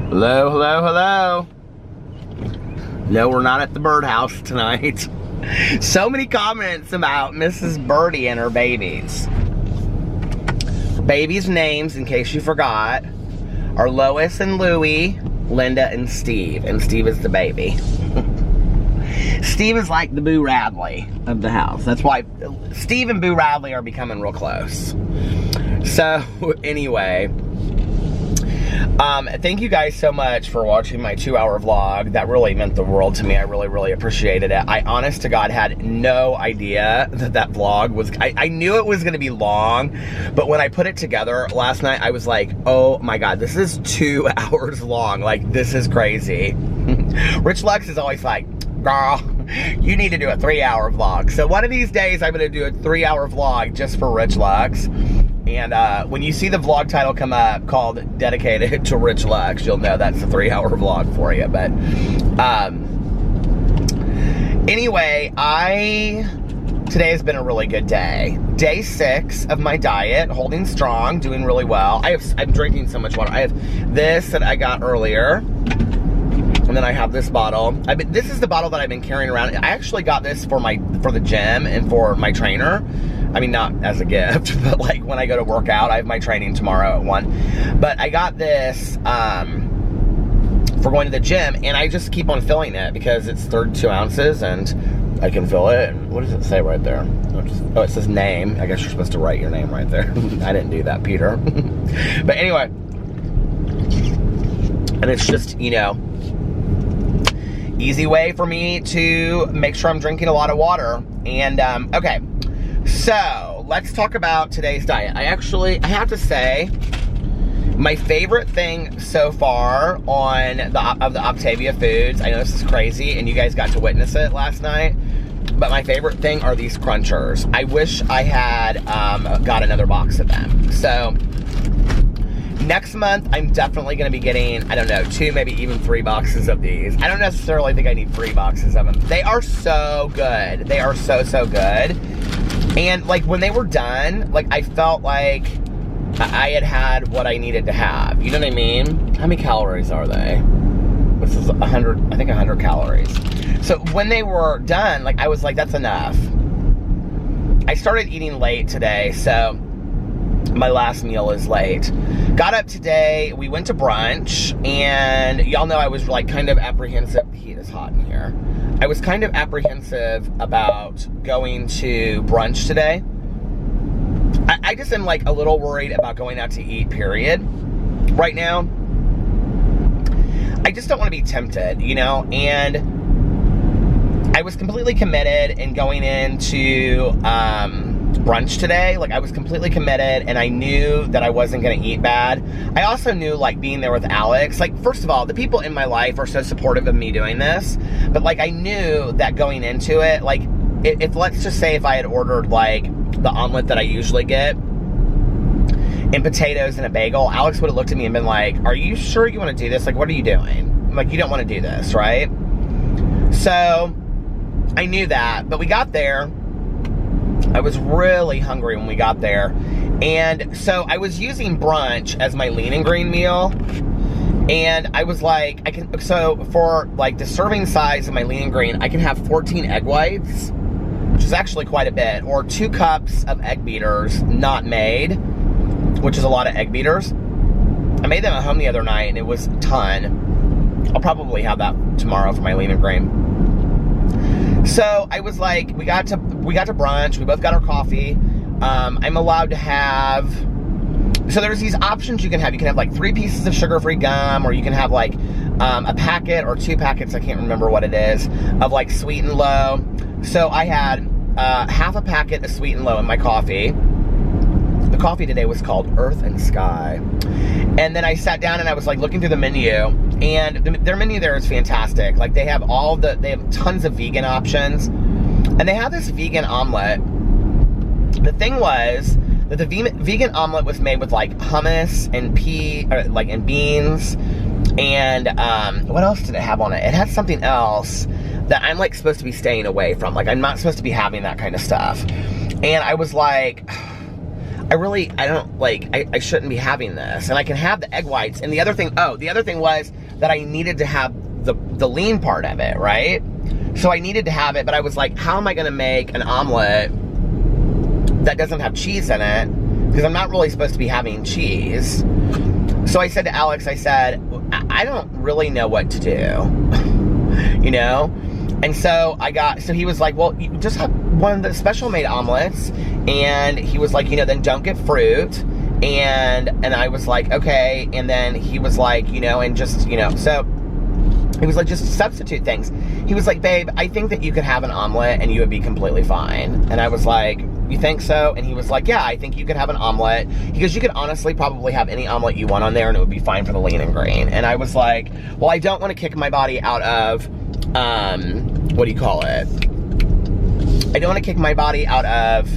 Hello, hello, hello. No, we're not at the birdhouse tonight. So many comments about Mrs. Birdie and her babies. Her babies' names, in case you forgot, are Lois and Louie, Linda and Steve. And Steve is the baby. Steve is like the Boo Radley of the house. That's why Steve and Boo Radley are becoming real close. So, anyway, thank you guys so much for watching my 2-hour vlog. That really meant the world to me. I really, really appreciated it. I, honest to God, had no idea that vlog was, I knew it was going to be long, but when I put it together last night, I was like, oh my God, this is 2 hours long. Like, this is crazy. Rich Lux is always like, girl, you need to do a 3-hour vlog. So one of these days, I'm going to do a 3-hour vlog just for Rich Lux. And when you see the vlog title come up called Dedicated to Rich Lux, you'll know that's a 3-hour vlog for you. But anyway, today has been a really good day. Day 6 of my diet, holding strong, doing really well. I'm drinking so much water. I have this that I got earlier, and then I have this bottle. This is the bottle that I've been carrying around. I actually got this for the gym and for my trainer. I mean, not as a gift, but like when I go to work out. I have my training tomorrow at 1. But I got this for going to the gym, and I just keep on filling it because it's 32 ounces and I can fill it. What does it say right there? Oh, it says name. I guess you're supposed to write your name right there. I didn't do that, Peter. But anyway, and it's just, you know, easy way for me to make sure I'm drinking a lot of water. And okay. So, let's talk about today's diet. I have to say, my favorite thing so far of the Octavia foods, I know this is crazy, and you guys got to witness it last night, but my favorite thing are these crunchers. I wish I had got another box of them. So, next month, I'm definitely going to be getting, I don't know, 2, maybe even 3 boxes of these. I don't necessarily think I need 3 boxes of them. They are so good. They are so, so good. And, like, when they were done, like, I felt like I had what I needed to have. You know what I mean? How many calories are they? This is 100, I think 100 calories. So, when they were done, like, I was like, that's enough. I started eating late today, so my last meal is late. Got up today, we went to brunch, and y'all know I was, like, kind of apprehensive. The heat is hot in here. I was kind of apprehensive about going to brunch today. I just am, like, a little worried about going out to eat, period, right now. I just don't want to be tempted, you know, and I was completely committed in going into brunch today. Like, I was completely committed, and I knew that I wasn't going to eat bad. I also knew, like, being there with Alex, like, first of all, the people in my life are so supportive of me doing this, but, like, I knew that going into it, like, if let's just say if I had ordered, like, the omelet that I usually get, and potatoes and a bagel, Alex would have looked at me and been like, are you sure you want to do this? Like, what are you doing? I'm like, you don't want to do this, right? So, I knew that, but we got there. I was really hungry when we got there, and so I was using brunch as my lean and green meal, and I was like, so for like the serving size of my lean and green, I can have 14 egg whites, which is actually quite a bit, or 2 cups of egg beaters, not made, which is a lot of egg beaters. I made them at home the other night, and it was a ton. I'll probably have that tomorrow for my lean and green. So I was like, we got to brunch, we both got our coffee. I'm allowed to have, so there's these options you can have. You can have like 3 pieces of sugar-free gum, or you can have like a packet or 2 packets, I can't remember what it is, of like Sweet and Low. So I had half a packet of Sweet and Low in my coffee. The coffee today was called Earth and Sky. And then I sat down and I was like looking through the menu, and their menu there is fantastic. Like, they have they have tons of vegan options, and they have this vegan omelet. The thing was that the vegan omelet was made with like hummus and and beans, and what else did it have on it? It had something else that I'm like supposed to be staying away from. Like, I'm not supposed to be having that kind of stuff. And I was like, I don't, like, I shouldn't be having this. And I can have the egg whites. And the other thing was that I needed to have the lean part of it, right? So I needed to have it, but I was like, how am I gonna make an omelet that doesn't have cheese in it? Because I'm not really supposed to be having cheese. So I said to Alex, I said, I don't really know what to do, you know? And so he was like, well, you just have one of the special made omelets. And he was like, you know, then don't get fruit. And I was like, okay. And then he was like, you know, and just, you know, so he was like, just substitute things. He was like, babe, I think that you could have an omelet and you would be completely fine. And I was like, you think so? And he was like, yeah, I think you could have an omelet. He goes, you could honestly probably have any omelet you want on there and it would be fine for the lean and green. And I was like, well, I don't want to kick my body out of, what do you call it? I don't want to kick my body out of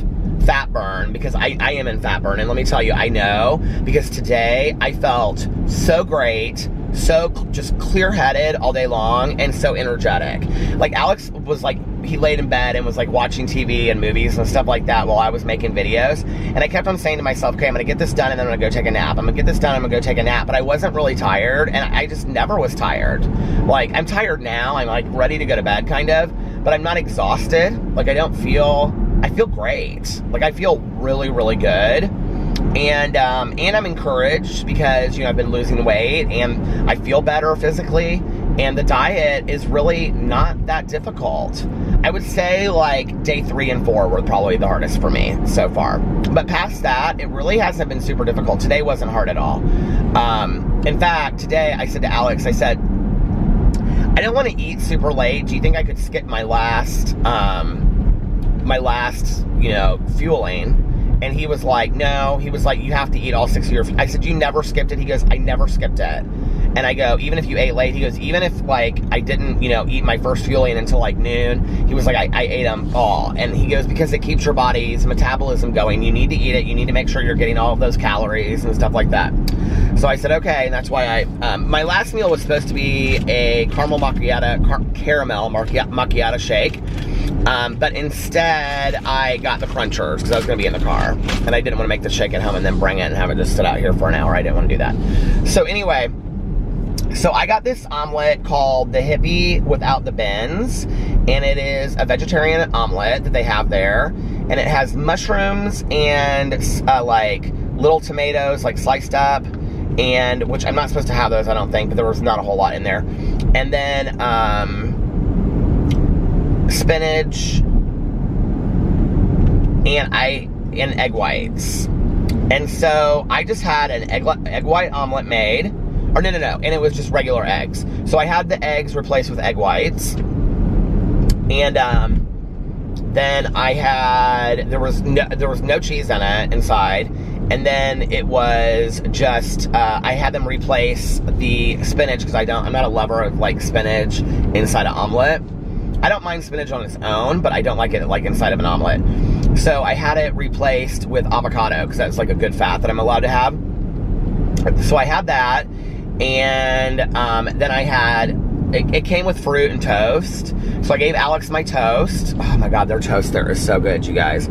fat burn, because I am in fat burn. And let me tell you, I know, because today I felt so great, so just clear-headed all day long, and so energetic. Like, Alex was like, he laid in bed and was like watching TV and movies and stuff like that while I was making videos. And I kept on saying to myself, okay, I'm gonna get this done and then I'm gonna go take a nap. I'm gonna get this done, I'm gonna go take a nap. But I wasn't really tired, and I just never was tired. Like, I'm tired now, I'm like ready to go to bed kind of, but I'm not exhausted. Like, I feel great. Like, I feel really, really good. And I'm encouraged because, you know, I've been losing weight and I feel better physically, and the diet is really not that difficult. I would say like day 3 and 4 were probably the hardest for me so far. But past that, it really hasn't been super difficult. Today wasn't hard at all. In fact, today I said to Alex, I said, I don't want to eat super late. Do you think I could skip my last, you know, fueling? And he was like, no. He was like, you have to eat all 6 of your... I said, you never skipped it? He goes, I never skipped it. And I go, even if you ate late? He goes, even if, like, I didn't, you know, eat my first fueling until, like, noon. He was like, I ate them all. And he goes, because it keeps your body's metabolism going. You need to eat it. You need to make sure you're getting all of those calories and stuff like that. So I said, okay. And that's why my last meal was supposed to be a caramel macchiato shake. But instead, I got the crunchers because I was going to be in the car. And I didn't want to make the shake at home and then bring it and have it just sit out here for an hour. I didn't want to do that. So anyway, so I got this omelet called the Hippie Without the Bends. And it is a vegetarian omelet that they have there. And it has mushrooms and like little tomatoes, like sliced up. And, which I'm not supposed to have those, I don't think. But there was not a whole lot in there. And then, spinach and egg whites. And so I just had an egg white omelet made, or no, and it was just regular eggs. So I had the eggs replaced with egg whites, and then I had there was no cheese in it inside, and then it was just I had them replace the spinach because I'm not a lover of like spinach inside an omelet. I don't mind spinach on its own, but I don't like it like inside of an omelet. So I had it replaced with avocado because that's like a good fat that I'm allowed to have. So I had that, and then I had, it came with fruit and toast. So I gave Alex my toast. Oh my God, their toast there is so good, you guys.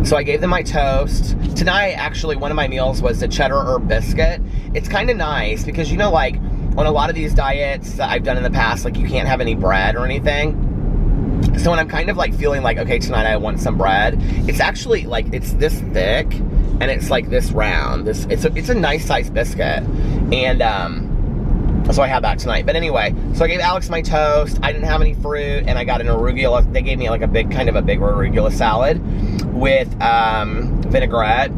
So I gave them my toast. Tonight, actually, one of my meals was the cheddar herb biscuit. It's kind of nice because, you know, like on a lot of these diets that I've done in the past, like you can't have any bread or anything. So when I'm kind of like feeling like, okay, tonight I want some bread, it's actually like, it's this thick and it's like this round. It's a nice sized biscuit. And so I had that tonight. But anyway, so I gave Alex my toast. I didn't have any fruit, and I got an arugula. They gave me like a big arugula salad with vinaigrette.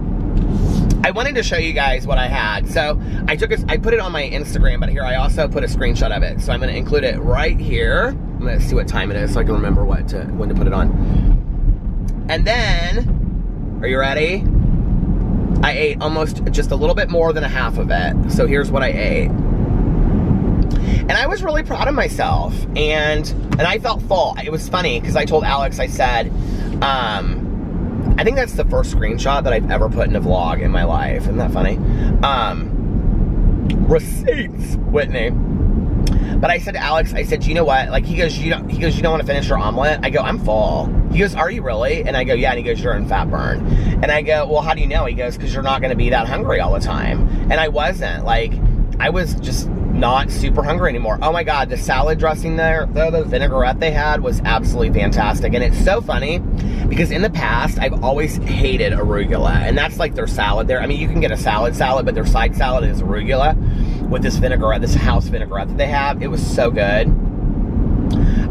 I wanted to show you guys what I had. So I put it on my Instagram, but here I also put a screenshot of it. So I'm going to include it right here. I'm going to see what time it is so I can remember when to put it on. And then, are you ready? I ate almost just a little bit more than a half of it. So here's what I ate. And I was really proud of myself. And I felt full. It was funny because I told Alex, I said, I think that's the first screenshot that I've ever put in a vlog in my life. Isn't that funny? Receipts, Whitney. But I said to Alex, I said, you know what? Like, he goes, you don't want to finish your omelet? I go, I'm full. He goes, are you really? And I go, yeah. And he goes, you're in fat burn. And I go, well, how do you know? He goes, because you're not going to be that hungry all the time. And I wasn't. Like, I was just not super hungry anymore. Oh my God, the salad dressing there, the vinaigrette they had was absolutely fantastic. And it's so funny because in the past, I've always hated arugula. And that's like their salad there. I mean, you can get a salad, but their side salad is arugula with this vinaigrette, this house vinaigrette that they have. It was so good.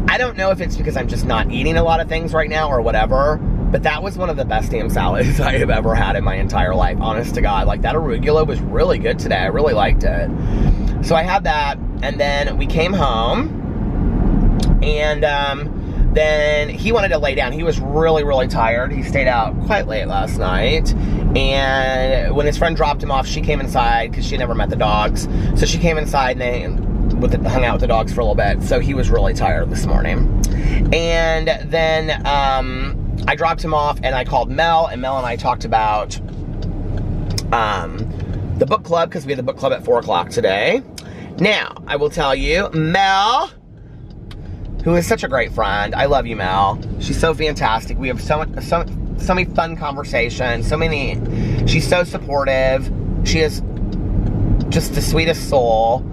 I don't know if it's because I'm just not eating a lot of things right now or whatever, but that was one of the best damn salads I have ever had in my entire life, honest to God. Like, that arugula was really good today. I really liked it. So I had that, and then we came home, and then he wanted to lay down. He was really, really tired. He stayed out quite late last night, and when his friend dropped him off, she came inside, because she had never met the dogs. So she came inside, and they hung out with the dogs for a little bit. So he was really tired this morning. And then I dropped him off, and I called Mel, and Mel and I talked about the book club, because we had the book club at 4 o'clock today. Now, I will tell you, Mel, who is such a great friend. I love you, Mel. She's so fantastic. We have so many fun conversations. She's so supportive. She is just the sweetest soul.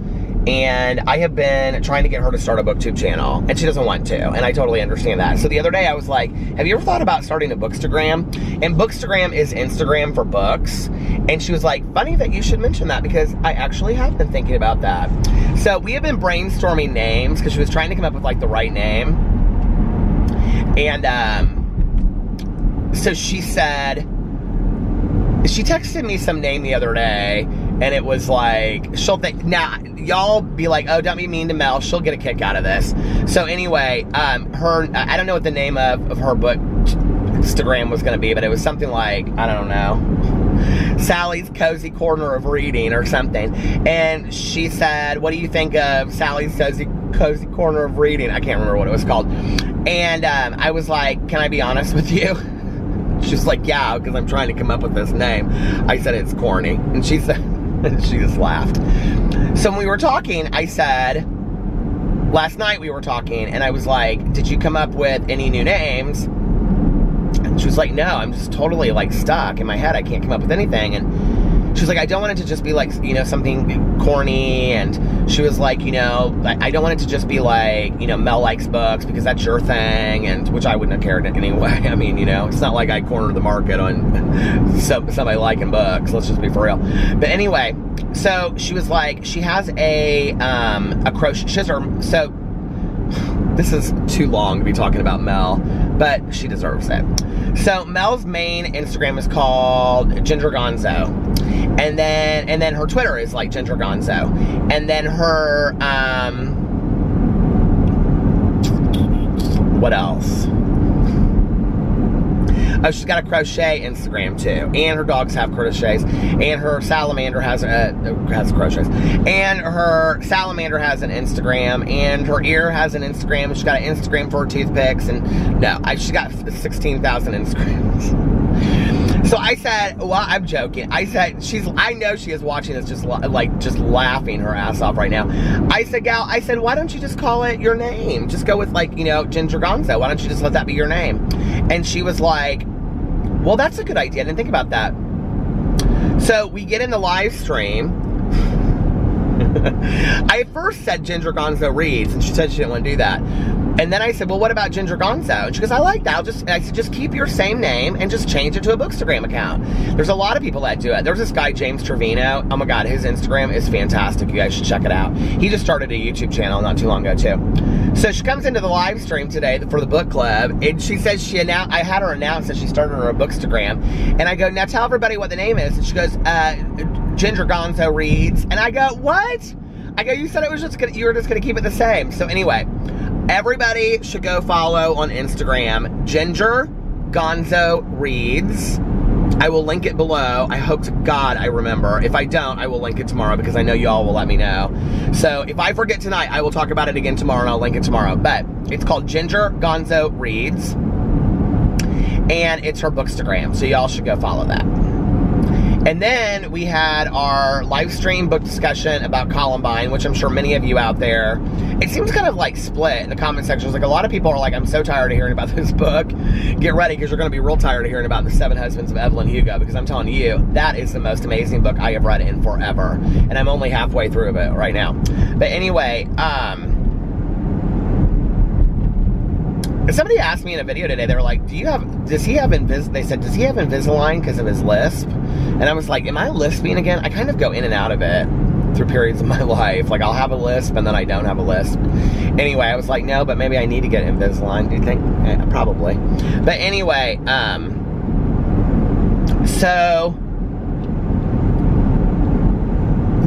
And I have been trying to get her to start a booktube channel, and she doesn't want to, and I totally understand that. So the other day I was like, have you ever thought about starting a Bookstagram? And Bookstagram is Instagram for books. And she was like, funny that you should mention that, because I actually have been thinking about that. So we have been brainstorming names, because she was trying to come up with like the right name. And so she said, she texted me some name the other day, and it was like, she'll think, now, y'all be like, oh, don't be mean to Mel, she'll get a kick out of this. So anyway, I don't know what the name of her book Instagram was going to be, but it was something like, I don't know, Sally's Cozy Corner of Reading or something. And she said, what do you think of Sally's Cozy Corner of Reading? I can't remember what it was called. And I was like, can I be honest with you? She's like, yeah, because I'm trying to come up with this name. I said, it's corny. And she said, and she just laughed. So when we were talking, I said, last night we were talking, and I was like, did you come up with any new names? And she was like, no, I'm just totally like stuck in my head. I can't come up with anything. And she was like, I don't want it to just be like, you know, something corny. And she was like, you know, I don't want it to just be like, you know, Mel likes books because that's your thing, and which I wouldn't have cared anyway. I mean, you know, it's not like I cornered the market on somebody liking books. Let's just be for real. But anyway, so she was like, she has a crochet. She has her, so this is too long to be talking about Mel, but she deserves it. So Mel's main Instagram is called Ginger Gonzo. And then her Twitter is like Ginger Gonzo. And then her, what else? Oh, she's got a crochet Instagram too. And her dogs have crochets. And her salamander has crochets. And her salamander has an Instagram. And her ear has an Instagram. And she's got an Instagram for her toothpicks. And no, she's got 16,000 Instagrams. So I said, well, I'm joking. I said, I know she is watching this just laughing her ass off right now. I said, gal, why don't you just call it your name? Just go with like, you know, Ginger Gonzo. Why don't you just let that be your name? And she was like, well, that's a good idea. I didn't think about that. So we get in the live stream. I first said Ginger Gonzo Reads, and she said she didn't want to do that. And then I said, well, what about Ginger Gonzo? And she goes, I like that. I said, just keep your same name and just change it to a Bookstagram account. There's a lot of people that do it. There's this guy, James Trevino. Oh my God, his Instagram is fantastic. You guys should check it out. He just started a YouTube channel not too long ago too. So she comes into the live stream today for the book club, and she says I had her announce that she started her Bookstagram. And I go, now tell everybody what the name is. And she goes, Ginger Gonzo Reads. And I go, what? I go, you said you were just gonna keep it the same. So anyway, everybody should go follow on Instagram, Ginger Gonzo Reads. I will link it below. I hope to God I remember. If I don't, I will link it tomorrow, because I know y'all will let me know. So if I forget tonight, I will talk about it again tomorrow, and I'll link it tomorrow. But it's called Ginger Gonzo Reads, and it's her Bookstagram. So y'all should go follow that. And then we had our live stream book discussion about Columbine, which I'm sure many of you out there, it seems kind of like split in the comment section. Like a lot of people are like, I'm so tired of hearing about this book. Get ready, because you're going to be real tired of hearing about The 7 Husbands of Evelyn Hugo, because I'm telling you, that is the most amazing book I have read in forever. And I'm only halfway through it right now. But anyway, somebody asked me in a video today, they were like, does he have Invisalign because of his lisp? And I was like, am I lisping again? I kind of go in and out of it through periods of my life. Like, I'll have a lisp and then I don't have a lisp. Anyway, I was like, no, but maybe I need to get Invisalign. Do you think? Probably. But anyway, so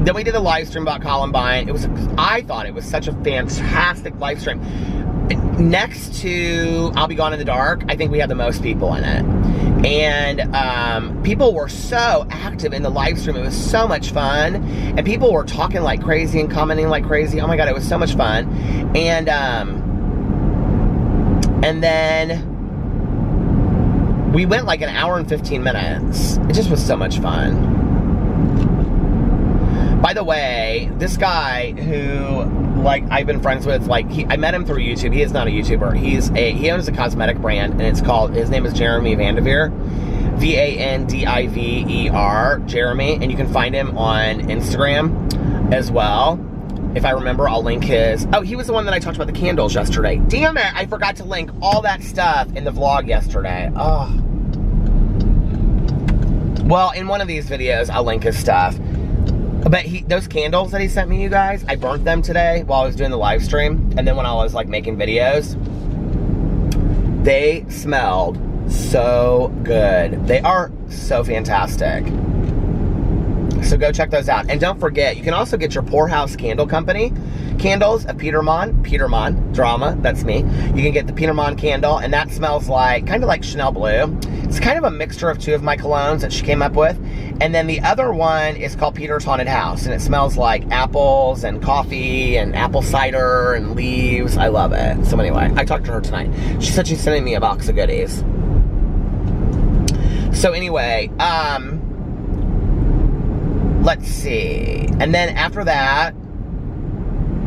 then we did a live stream about Columbine. I thought it was such a fantastic live stream. Next to I'll Be Gone in the Dark, I think we had the most people in it. And people were so active in the live stream. It was so much fun. And people were talking like crazy and commenting like crazy. Oh my God, it was so much fun. And then we went like an hour and 15 minutes. It just was so much fun. By the way, this guy who, like, I've been friends with, like, I met him through YouTube. He is not a YouTuber. He owns a cosmetic brand, and his name is Jeremy Vandiver. Vandiver, Jeremy, and you can find him on Instagram as well. If I remember, I'll link his. Oh, he was the one that I talked about the candles yesterday. Damn it, I forgot to link all that stuff in the vlog yesterday. Oh. Well, in one of these videos, I'll link his stuff. But those candles that he sent me, you guys, I burnt them today while I was doing the live stream. And then when I was like making videos, they smelled so good. They are so fantastic. So go check those out. And don't forget, you can also get your Poorhouse Candle Company candles of Peter Monn, drama, that's me. You can get the Peter Monn candle, and that smells like, kind of like Chanel Blue. It's kind of a mixture of two of my colognes that she came up with. And then the other one is called Peter's Haunted House, and it smells like apples and coffee and apple cider and leaves. I love it. So anyway, I talked to her tonight. She said she's sending me a box of goodies. So anyway, let's see. And then after that,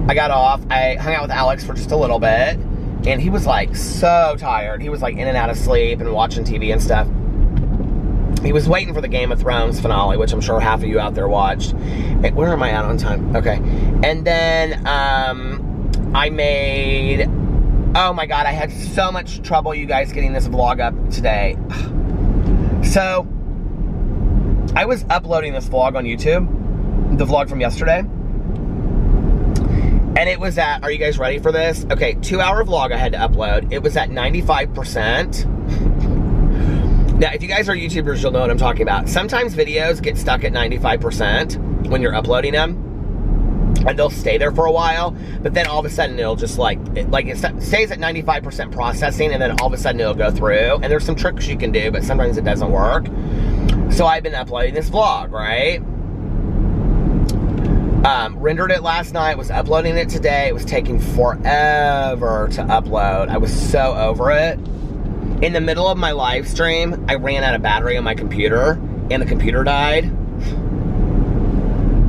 I got off. I hung out with Alex for just a little bit. And he was like so tired. He was like in and out of sleep and watching TV and stuff. He was waiting for the Game of Thrones finale, which I'm sure half of you out there watched. Hey, where am I at on time? Okay. And then I made... Oh my God, I had so much trouble, you guys, getting this vlog up today. So, I was uploading this vlog on YouTube, the vlog from yesterday, and it was at, are you guys ready for this? Okay, 2-hour vlog I had to upload. It was at 95%. Now, if you guys are YouTubers, you'll know what I'm talking about. Sometimes videos get stuck at 95% when you're uploading them, and they'll stay there for a while, but then all of a sudden it'll just it stays at 95% processing, and then all of a sudden it'll go through, and there's some tricks you can do, but sometimes it doesn't work. So I've been uploading this vlog, right? Rendered it last night, was uploading it today. It was taking forever to upload. I was so over it. In the middle of my live stream, I ran out of battery on my computer, and the computer died.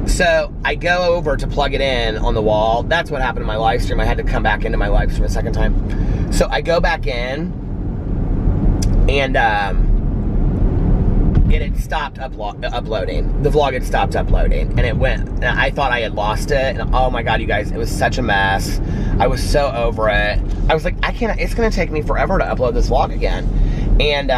So I go over to plug it in on the wall. That's what happened in my live stream. I had to come back into my live stream a second time. So I go back in, and it had stopped uploading. The vlog had stopped uploading, and it went, and I thought I had lost it, and oh my God, you guys, it was such a mess. I was so over it. I was like, I can't, it's gonna take me forever to upload this vlog again. And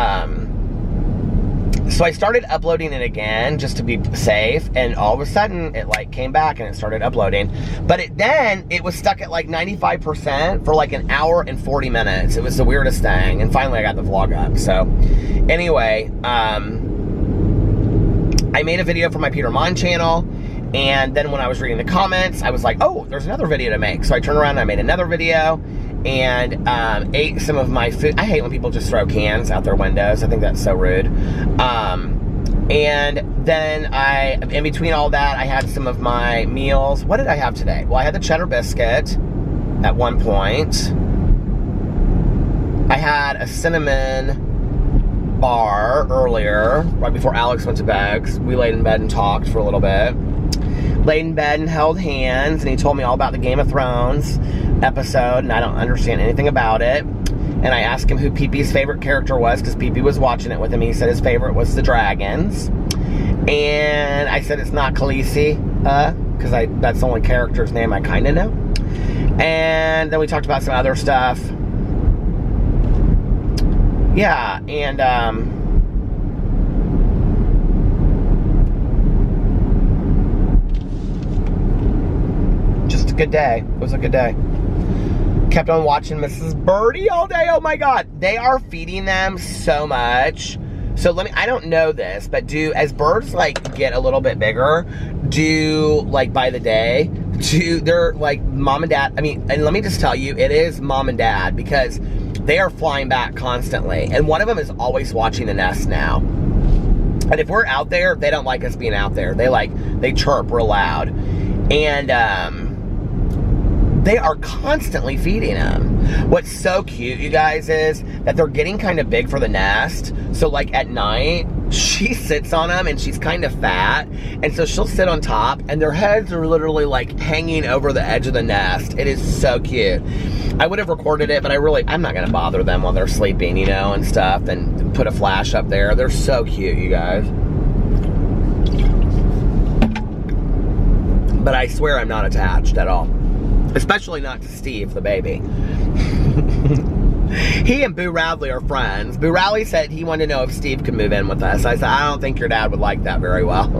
so I started uploading it again just to be safe, and all of a sudden it like came back and it started uploading. But then it was stuck at like 95% for like an hour and 40 minutes. It was the weirdest thing, and finally I got the vlog up. So anyway, I made a video for my Peter Monn channel, and then when I was reading the comments, I was like, oh, there's another video to make. So I turned around and I made another video, and ate some of my food. I hate when people just throw cans out their windows. I think that's so rude. And then in between all that, I had some of my meals. What did I have today? Well, I had the cheddar biscuit at one point. I had a cinnamon bar earlier, right before Alex went to bed. We laid in bed and talked for a little bit. Laid in bed and held hands, and he told me all about the Game of Thrones episode, and I don't understand anything about it. And I asked him who Pee-Pee's favorite character was, because Pee-Pee was watching it with him. He said his favorite was the dragons. And I said it's not Khaleesi, because that's the only character's name I kind of know. And then we talked about some other stuff. Yeah, and just a good day. It was a good day. Kept on watching Mrs. Birdie all day. Oh my God. They are feeding them so much. So I don't know this, but as birds like get a little bit bigger, like by the day, they're like mom and dad. I mean, and let me just tell you, it is mom and dad, because they are flying back constantly. And one of them is always watching the nest now. And if we're out there, they don't like us being out there. They chirp real loud. And, they are constantly feeding them. What's so cute, you guys, is that they're getting kind of big for the nest. So like at night, she sits on them, and she's kind of fat. And so she'll sit on top, and their heads are literally like hanging over the edge of the nest. It is so cute. I would have recorded it, but I'm not going to bother them while they're sleeping, you know, and stuff, and put a flash up there. They're so cute, you guys. But I swear I'm not attached at all. Especially not to Steve, the baby. He and Boo Radley are friends. Boo Radley said he wanted to know if Steve could move in with us. I said, I don't think your dad would like that very well.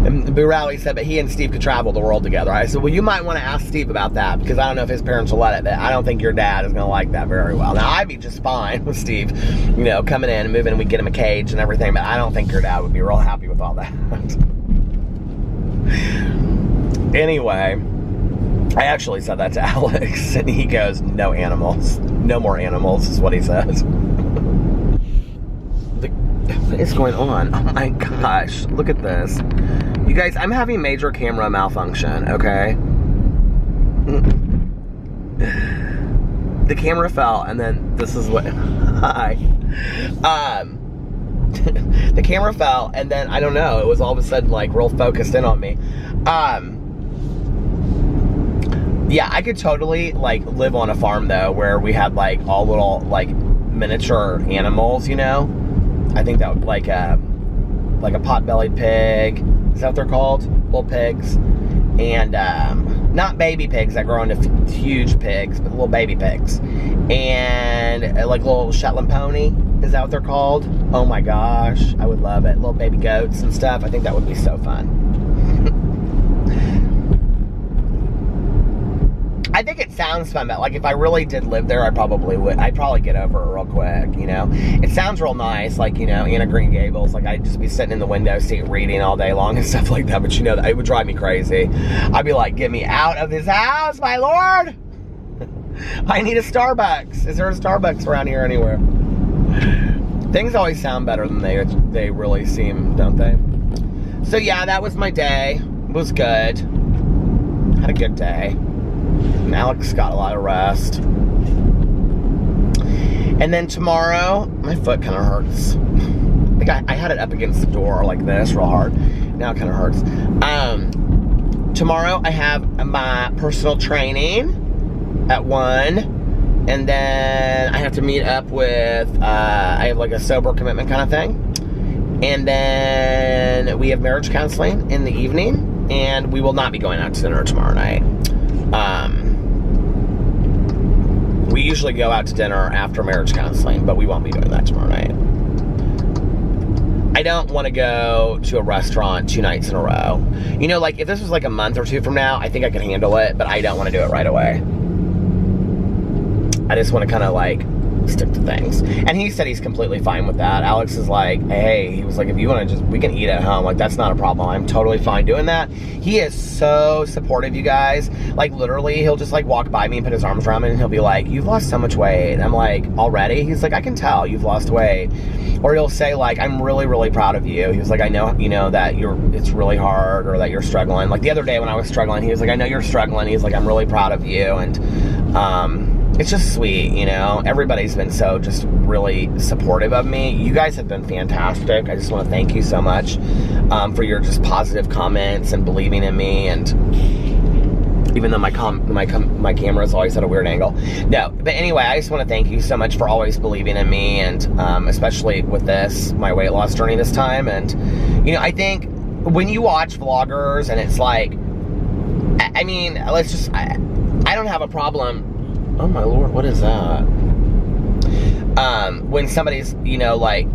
And Boo Radley said, but he and Steve could travel the world together. I said, well, you might want to ask Steve about that, because I don't know if his parents will let it, but I don't think your dad is going to like that very well. Now, I'd be just fine with Steve, you know, coming in and moving, and we'd get him a cage and everything, but I don't think your dad would be real happy with all that. Anyway, I actually said that to Alex, and he goes, no animals. No more animals, is what he says. What is going on? Oh my gosh, look at this. You guys, I'm having major camera malfunction, okay? The camera fell, and then this is what... Hi. The camera fell, and then, I don't know, it was all of a sudden, like, real focused in on me. Yeah, I could totally, like, live on a farm, though, where we had, like, all little, like, miniature animals, you know? I think that would, like a pot-bellied pig. Is that what they're called? Little pigs. And, not baby pigs that grow into huge pigs, but little baby pigs. And, like, little Shetland pony. Is that what they're called? Oh, my gosh. I would love it. Little baby goats and stuff. I think that would be so fun. I think it sounds fun, but like if I really did live there, I probably would. I'd probably get over it real quick, you know. It sounds real nice, like, you know, Anna Green Gables. Like, I'd just be sitting in the window seat reading all day long and stuff like that. But you know, it would drive me crazy. I'd be like, get me out of this house, my lord. I need a Starbucks. Is there a Starbucks around here anywhere? Things always sound better than they really seem, don't they? So yeah, that was my day. It was good. Had a good day. And Alex got a lot of rest. And then tomorrow, my foot kind of hurts. I had it up against the door like this real hard. Now it kind of hurts. Tomorrow I have my personal training at 1. And then I have to meet up with, I have like a sober commitment kind of thing. And then we have marriage counseling in the evening. And we will not be going out to dinner tomorrow night. We usually go out to dinner after marriage counseling, but we won't be doing that tomorrow night. I don't want to go to a restaurant 2 nights in a row. You know, like, if this was like a month or 2 from now, I think I could handle it, but I don't want to do it right away. I just want to kind of, like, stick to things. And he said he's completely fine with that. Alex is like, hey, he was like, if you want to just, we can eat at home. Like, that's not a problem. I'm totally fine doing that. He is so supportive, you guys. Like, literally, he'll just, like, walk by me and put his arms around me, and he'll be like, you've lost so much weight. And I'm like, already? He's like, I can tell you've lost weight. Or he'll say, like, I'm really, really proud of you. He was like, I know, you know, that it's really hard, or that you're struggling. Like, the other day when I was struggling, he was like, I know you're struggling. He's like, I'm really proud of you. And, it's just sweet, you know? Everybody's been so just really supportive of me. You guys have been fantastic. I just want to thank you so much for your just positive comments and believing in me. And even though my camera is always at a weird angle. No, but anyway, I just want to thank you so much for always believing in me, and especially with this, my weight loss journey this time. And, you know, I think when you watch vloggers and it's like, I mean, let's just, I don't have a problem. Oh my Lord, what is that? When somebody's, you know, like,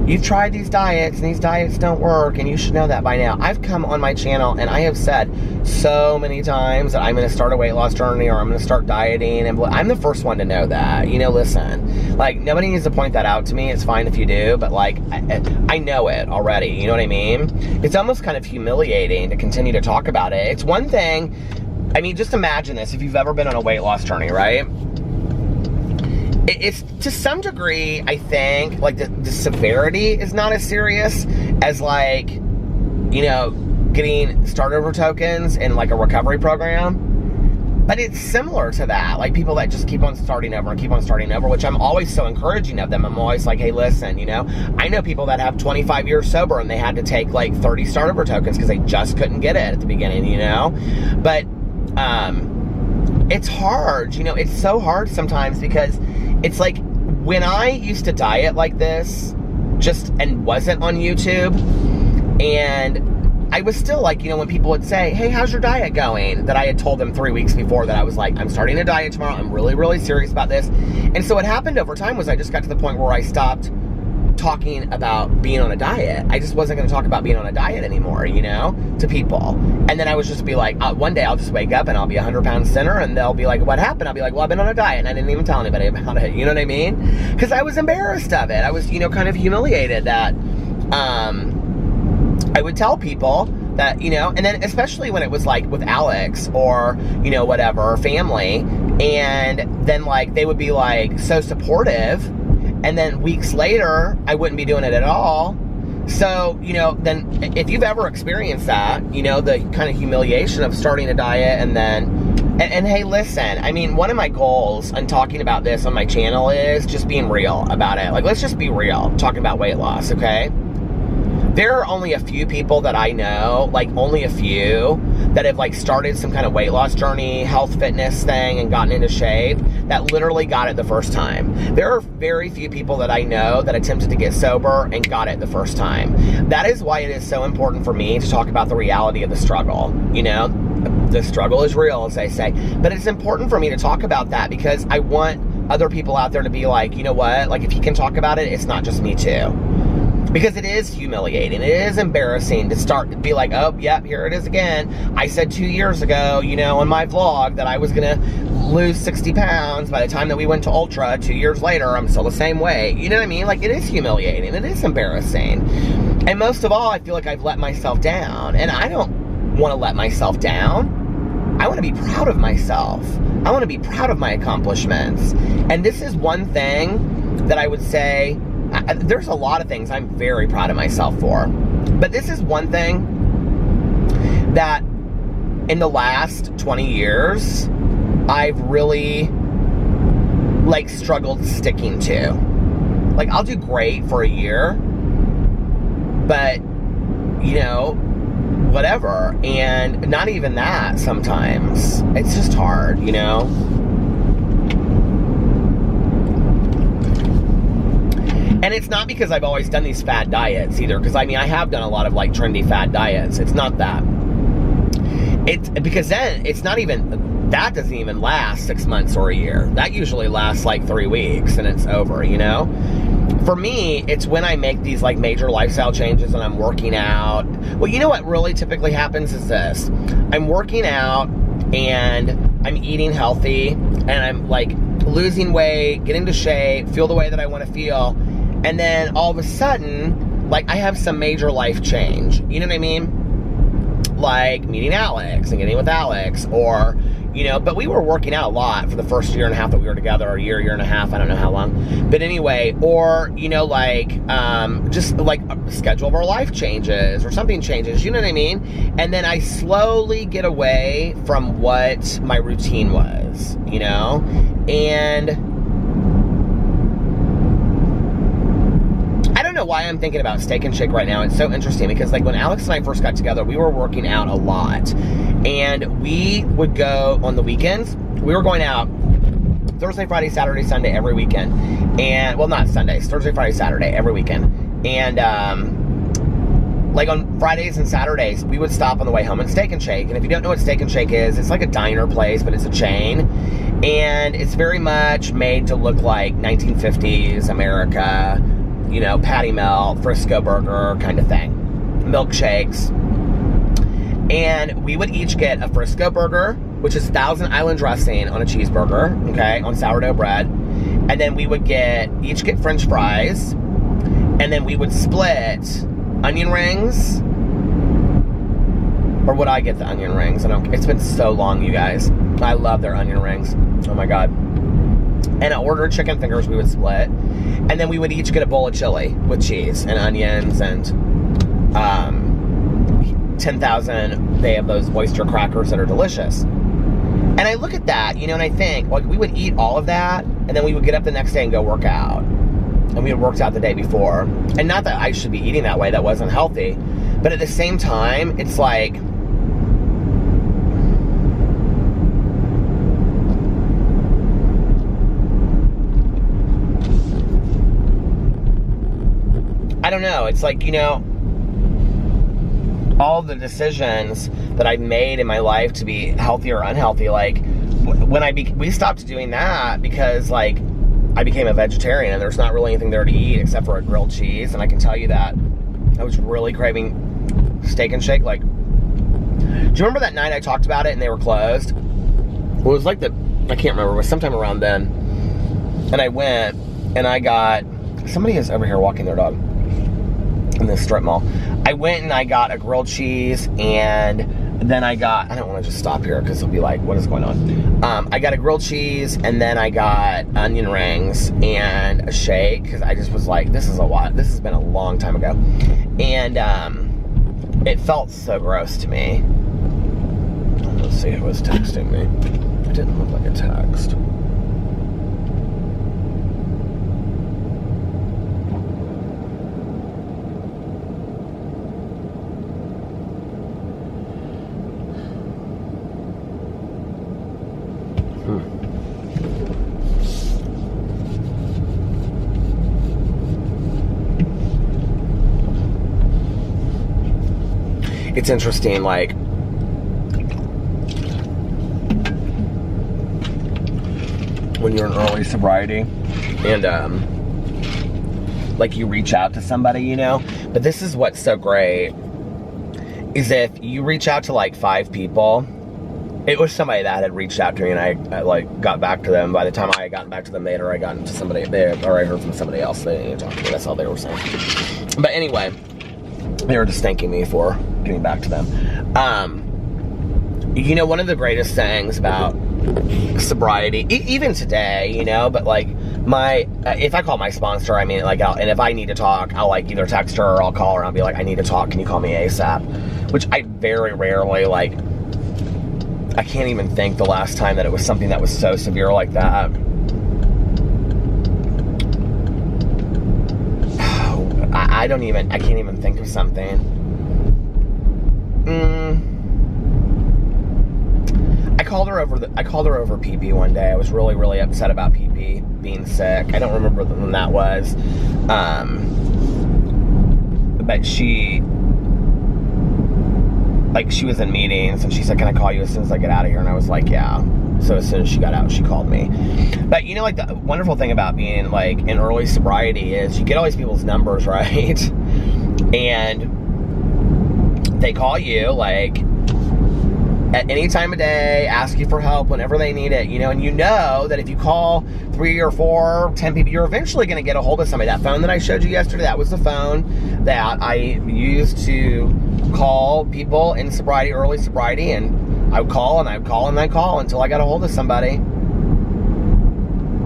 you've tried these diets and these diets don't work and you should know that by now. I've come on my channel and I have said so many times that I'm going to start a weight loss journey or I'm going to start dieting, and I'm the first one to know that. You know, listen, like, nobody needs to point that out to me. It's fine if you do, but like, I know it already. You know what I mean? It's almost kind of humiliating to continue to talk about it. It's one thing, I mean, just imagine this, if you've ever been on a weight loss journey, right? It's to some degree, I think, like the severity is not as serious as, like, you know, getting start-over tokens in like a recovery program. But it's similar to that, like people that just keep on starting over and keep on starting over, which I'm always so encouraging of them. I'm always like, hey, listen, you know, I know people that have 25 years sober and they had to take like 30 start-over tokens because they just couldn't get it at the beginning, you know? But it's hard, you know, it's so hard sometimes, because it's like when I used to diet like this just and wasn't on YouTube, and I was still like, you know, when people would say, hey, how's your diet going? That I had told them 3 weeks before that I was like, I'm starting a diet tomorrow. I'm really, really serious about this. And so what happened over time was I just got to the point where I stopped talking about being on a diet. I just wasn't going to talk about being on a diet anymore, you know, to people. And then I would just be like, one day I'll just wake up and I'll be 100 pounds thinner, and they'll be like, what happened? I'll be like, well, I've been on a diet and I didn't even tell anybody about it. You know what I mean? Because I was embarrassed of it. I was, you know, kind of humiliated that I would tell people that, you know, and then especially when it was like with Alex or, you know, whatever, family, and then like they would be like so supportive, and then weeks later I wouldn't be doing it at all. So, you know, then if you've ever experienced that, you know, the kind of humiliation of starting a diet and then, and hey, listen, I mean, one of my goals in talking about this on my channel is just being real about it. Like, let's just be real, talking about weight loss, okay? There are only a few people that I know, like only a few, that have like started some kind of weight loss journey, health fitness thing, and gotten into shape, that literally got it the first time. There are very few people that I know that attempted to get sober and got it the first time. That is why it is so important for me to talk about the reality of the struggle. You know, the struggle is real, as they say. But it's important for me to talk about that because I want other people out there to be like, you know what, like if he can talk about it, it's not just me too. Because it is humiliating. It is embarrassing to start to be like, oh, yep, here it is again. I said 2 years ago, you know, in my vlog that I was going to lose 60 pounds. By the time that we went to Ultra 2 years later, I'm still the same weight. You know what I mean? Like, it is humiliating. It is embarrassing. And most of all, I feel like I've let myself down. And I don't want to let myself down. I want to be proud of myself. I want to be proud of my accomplishments. And this is one thing that I would say, there's a lot of things I'm very proud of myself for. But this is one thing that in the last 20 years, I've really, like, struggled sticking to. Like, I'll do great for a year, but, you know, whatever. And not even that sometimes. It's just hard, you know? And it's not because I've always done these fad diets either, because I mean, I have done a lot of like trendy fad diets. It's not that. It's because then it's not even, that doesn't even last 6 months or a year. That usually lasts like 3 weeks and it's over, you know? For me, it's when I make these like major lifestyle changes and I'm working out. Well, you know what really typically happens is this. I'm working out and I'm eating healthy and I'm like losing weight, getting to shape, feel the way that I want to feel. And then all of a sudden, like I have some major life change. You know what I mean? like meeting Alex and getting with Alex, or, you know, but we were working out a lot for the first year and a half that we were together, or year and a half, I don't know how long. But anyway, or, you know, like, just like a schedule of our life changes or something changes, you know what I mean? And then I slowly get away from what my routine was, you know? And I don't know why I'm thinking about Steak and Shake right now. It's so interesting because, like, when Alex and I first got together, we were working out a lot. And we would go on the weekends. We were going out Thursday, Friday, Saturday, Sunday, every weekend. And, well, not Sundays. Thursday, Friday, Saturday, every weekend. And, like, on Fridays and Saturdays, we would stop on the way home at Steak and Shake. And if you don't know what Steak and Shake is, it's like a diner place, but it's a chain. And it's very much made to look like 1950s America, you know, patty melt, Frisco burger kind of thing. Milkshakes. And we would each get a Frisco burger, which is Thousand Island dressing on a cheeseburger, okay, on sourdough bread. And then we would each get French fries. And then we would split onion rings. Or would I get the onion rings? It's been so long, you guys. I love their onion rings. Oh my God. And I ordered chicken fingers we would split. And then we would each get a bowl of chili with cheese and onions and 10,000, they have those oyster crackers that are delicious. And I look at that, you know, and I think, like, we would eat all of that, and then we would get up the next day and go work out. And we had worked out the day before. And not that I should be eating that way, that wasn't healthy. But at the same time, it's like, I don't know, it's like, you know, all the decisions that I've made in my life to be healthy or unhealthy, like, when we stopped doing that because, like, I became a vegetarian and there's not really anything there to eat except for a grilled cheese. And I can tell you that I was really craving Steak and Shake. Like, do you remember that night I talked about it and they were closed? Well, it was like I can't remember, it was sometime around then. And I went and I got, somebody is over here walking their dog in this strip mall. I went and I got a grilled cheese, and then I don't want to just stop here because it'll be like, what is going on? I got a grilled cheese, and then I got onion rings and a shake because I just was like, this is a lot. This has been a long time ago. And it felt so gross to me. Let's see who was texting me. It didn't look like a text. It's interesting, like, when you're in early sobriety and like you reach out to somebody, you know, but this is what's so great is if you reach out to like 5 people. It was somebody that had reached out to me, and I like got back to them. By the time I had gotten back to them, they had already gotten to somebody there, or I heard from somebody else. They didn't talk to me. That's all they were saying. But anyway, they were just thanking me for getting back to them. You know, one of the greatest things about sobriety, even today, you know, but like if I call my sponsor, I mean, like, and if I need to talk, I'll like either text her or I'll call her and I'll be like, I need to talk. Can you call me ASAP? Which I very rarely, like, I can't even think the last time that it was something that was so severe like that. I can't even think of something. I called her over PP one day. I was really, really upset about PP being sick. I don't remember when that was. But she was in meetings, and she said, can I call you as soon as I get out of here? And I was like, yeah. So as soon as she got out, she called me. But you know, like, the wonderful thing about being like in early sobriety is you get all these people's numbers, right? And they call you like at any time of day, ask you for help whenever they need it, you know, and you know that if you call 3 or 4, 10 people, you're eventually going to get a hold of somebody. That phone that I showed you yesterday, that was the phone that I used to call people in sobriety, early sobriety, and I would call and I'd call and I'd call until I got a hold of somebody.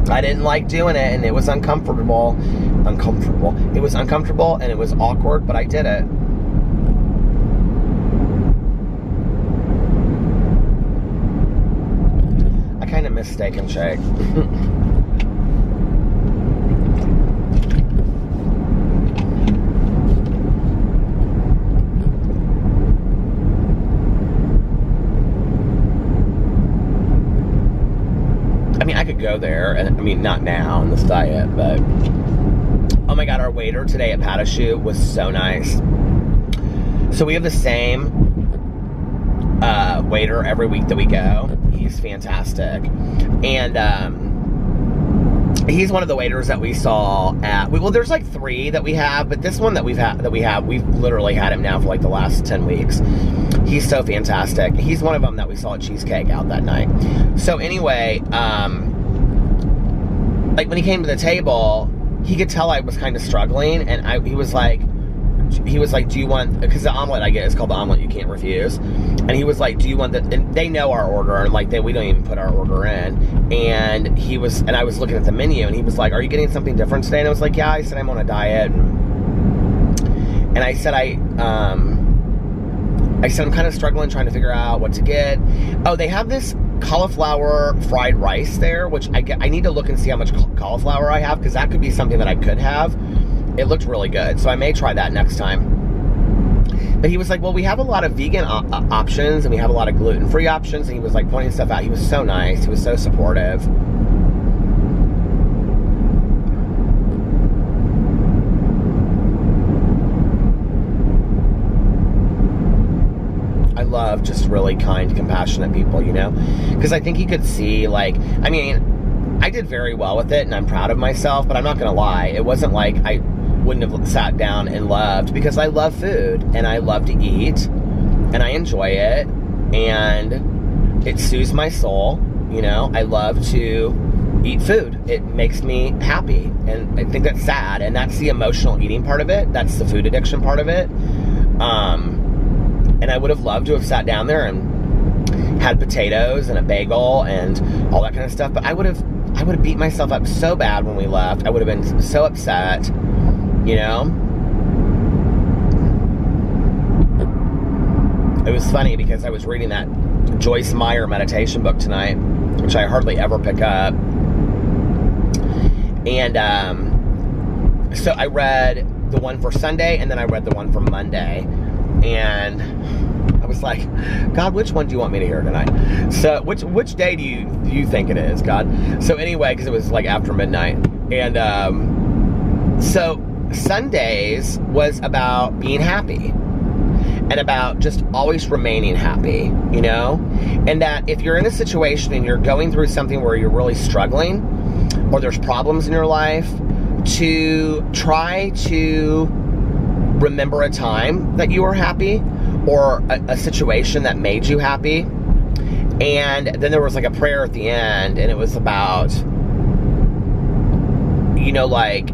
I didn't like doing it, and it was uncomfortable. It was uncomfortable and it was awkward, but I did it. I kind of miss Steak and Shake. I mean, I could go there, and I mean, not now on this diet, but oh my God, our waiter today at Patashoot was so nice. So we have the same waiter every week that we go. He's fantastic, and he's one of the waiters that we saw at. Well, there's like 3 that we have, but this one that we've literally had him now for like the last 10 weeks. He's so fantastic. He's one of them that we saw at Cheesecake out that night. So anyway, like when he came to the table, he could tell I was kind of struggling, and he was like, do you want, because the omelet I get is called the omelet you can't refuse, and he was like, do you want the, and they know our order, and like we don't even put our order in, and I was looking at the menu, and he was like, are you getting something different today? And I was like, yeah. I said, I'm on a diet, and I said, I'm kind of struggling trying to figure out what to get. Oh, they have this cauliflower fried rice there, which I need to look and see how much cauliflower I have, because that could be something that I could have. It looked really good, so I may try that next time. But he was like, well, we have a lot of vegan options, and we have a lot of gluten-free options, and he was like pointing stuff out. He was so nice. He was so supportive. I love just really kind, compassionate people, you know? Because I think he could see, like, I mean, I did very well with it, and I'm proud of myself, but I'm not going to lie. It wasn't like I wouldn't have sat down and loved, because I love food, and I love to eat, and I enjoy it, and it soothes my soul, you know? I love to eat food. It makes me happy, and I think that's sad, and that's the emotional eating part of it. That's the food addiction part of it. And I would have loved to have sat down there and had potatoes and a bagel and all that kind of stuff. But I would have beat myself up so bad when we left. I would have been so upset, you know? It was funny because I was reading that Joyce Meyer meditation book tonight, which I hardly ever pick up. And so I read the one for Sunday, and then I read the one for Monday. And I was like, God, which one do you want me to hear tonight? So which day do you think it is, God? So anyway, because it was like after midnight. And so Sundays was about being happy, and about just always remaining happy, you know? And that if you're in a situation and you're going through something where you're really struggling, or there's problems in your life, to try to remember a time that you were happy, or a situation that made you happy. And then there was like a prayer at the end, and it was about, you know, like,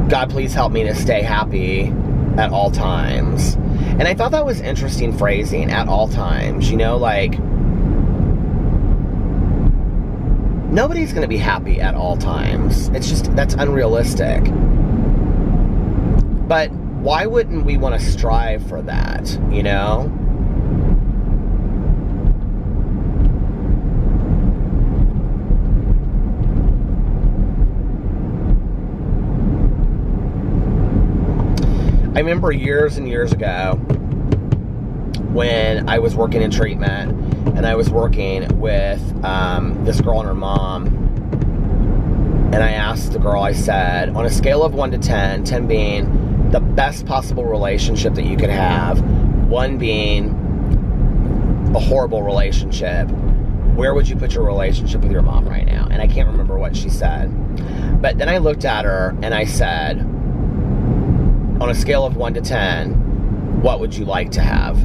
God, please help me to stay happy at all times. And I thought that was interesting phrasing, at all times, you know, like, nobody's going to be happy at all times. It's just, that's unrealistic. But why wouldn't we want to strive for that, you know? I remember years and years ago when I was working in treatment, and I was working with this girl and her mom, and I asked the girl, I said, on a scale of 1 to 10, 10 being the best possible relationship that you could have, 1 being a horrible relationship, where would you put your relationship with your mom right now? And I can't remember what she said. But then I looked at her and I said, on a scale of 1 to 10, what would you like to have?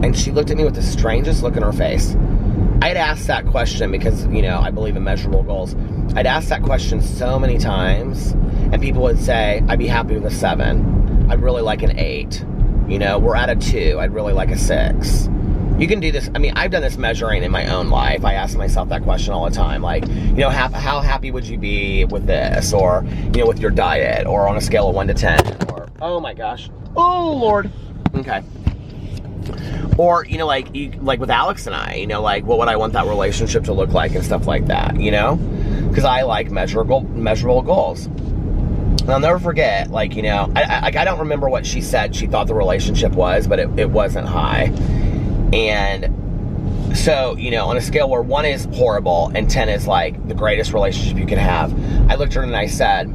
And she looked at me with the strangest look in her face. I had asked that question because, you know, I believe in measurable goals. I'd asked that question so many times, and people would say, I'd be happy with a 7. I'd really like an 8. You know, we're at a 2. I'd really like a 6. You can do this. I mean, I've done this measuring in my own life. I ask myself that question all the time. Like, you know, how happy would you be with this? Or, you know, with your diet? Or on a scale of 1 to 10? Or, oh my gosh. Oh, Lord. Okay. Or, you know, like with Alex and I, you know, like, what would I want that relationship to look like and stuff like that, you know? Because I like measurable goals. And I'll never forget, like, you know, I don't remember what she said she thought the relationship was, but it wasn't high. And so, you know, on a scale where 1 is horrible and 10 is like the greatest relationship you can have, I looked at her and I said,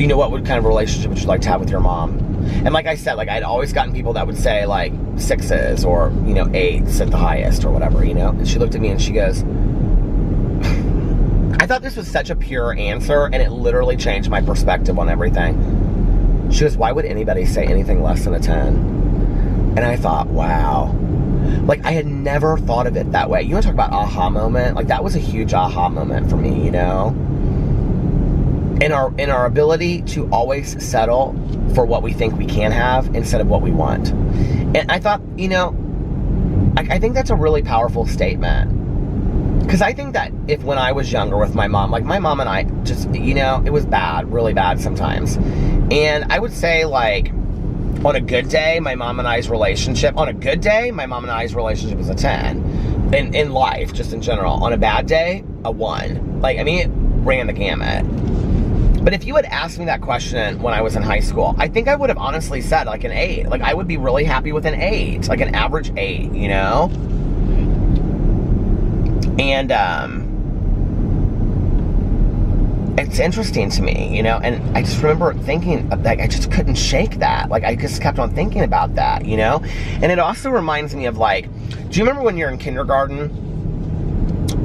you know, what kind of relationship would you like to have with your mom? And like I said, like, I'd always gotten people that would say like 6s or, you know, 8s at the highest or whatever, you know? And she looked at me and she goes, I thought this was such a pure answer, and it literally changed my perspective on everything. She goes, why would anybody say anything less than a 10? And I thought, wow. Like, I had never thought of it that way. You want to talk about aha moment? Like, that was a huge aha moment for me, you know? In our ability to always settle for what we think we can have instead of what we want. And I thought, you know, I think that's a really powerful statement. Because I think that if when I was younger with my mom, like my mom and I just, you know, it was bad, really bad sometimes. And I would say, like, on a good day, my mom and I's relationship was a 10 in life, just in general. On a bad day, a 1. Like, I mean, it ran the gamut. But if you had asked me that question when I was in high school, I think I would have honestly said like an 8. Like, I would be really happy with an 8, like an average 8, you know? And it's interesting to me, you know, and I just remember thinking, like, I just couldn't shake that. Like, I just kept on thinking about that, you know? And it also reminds me of, like, do you remember when you're in kindergarten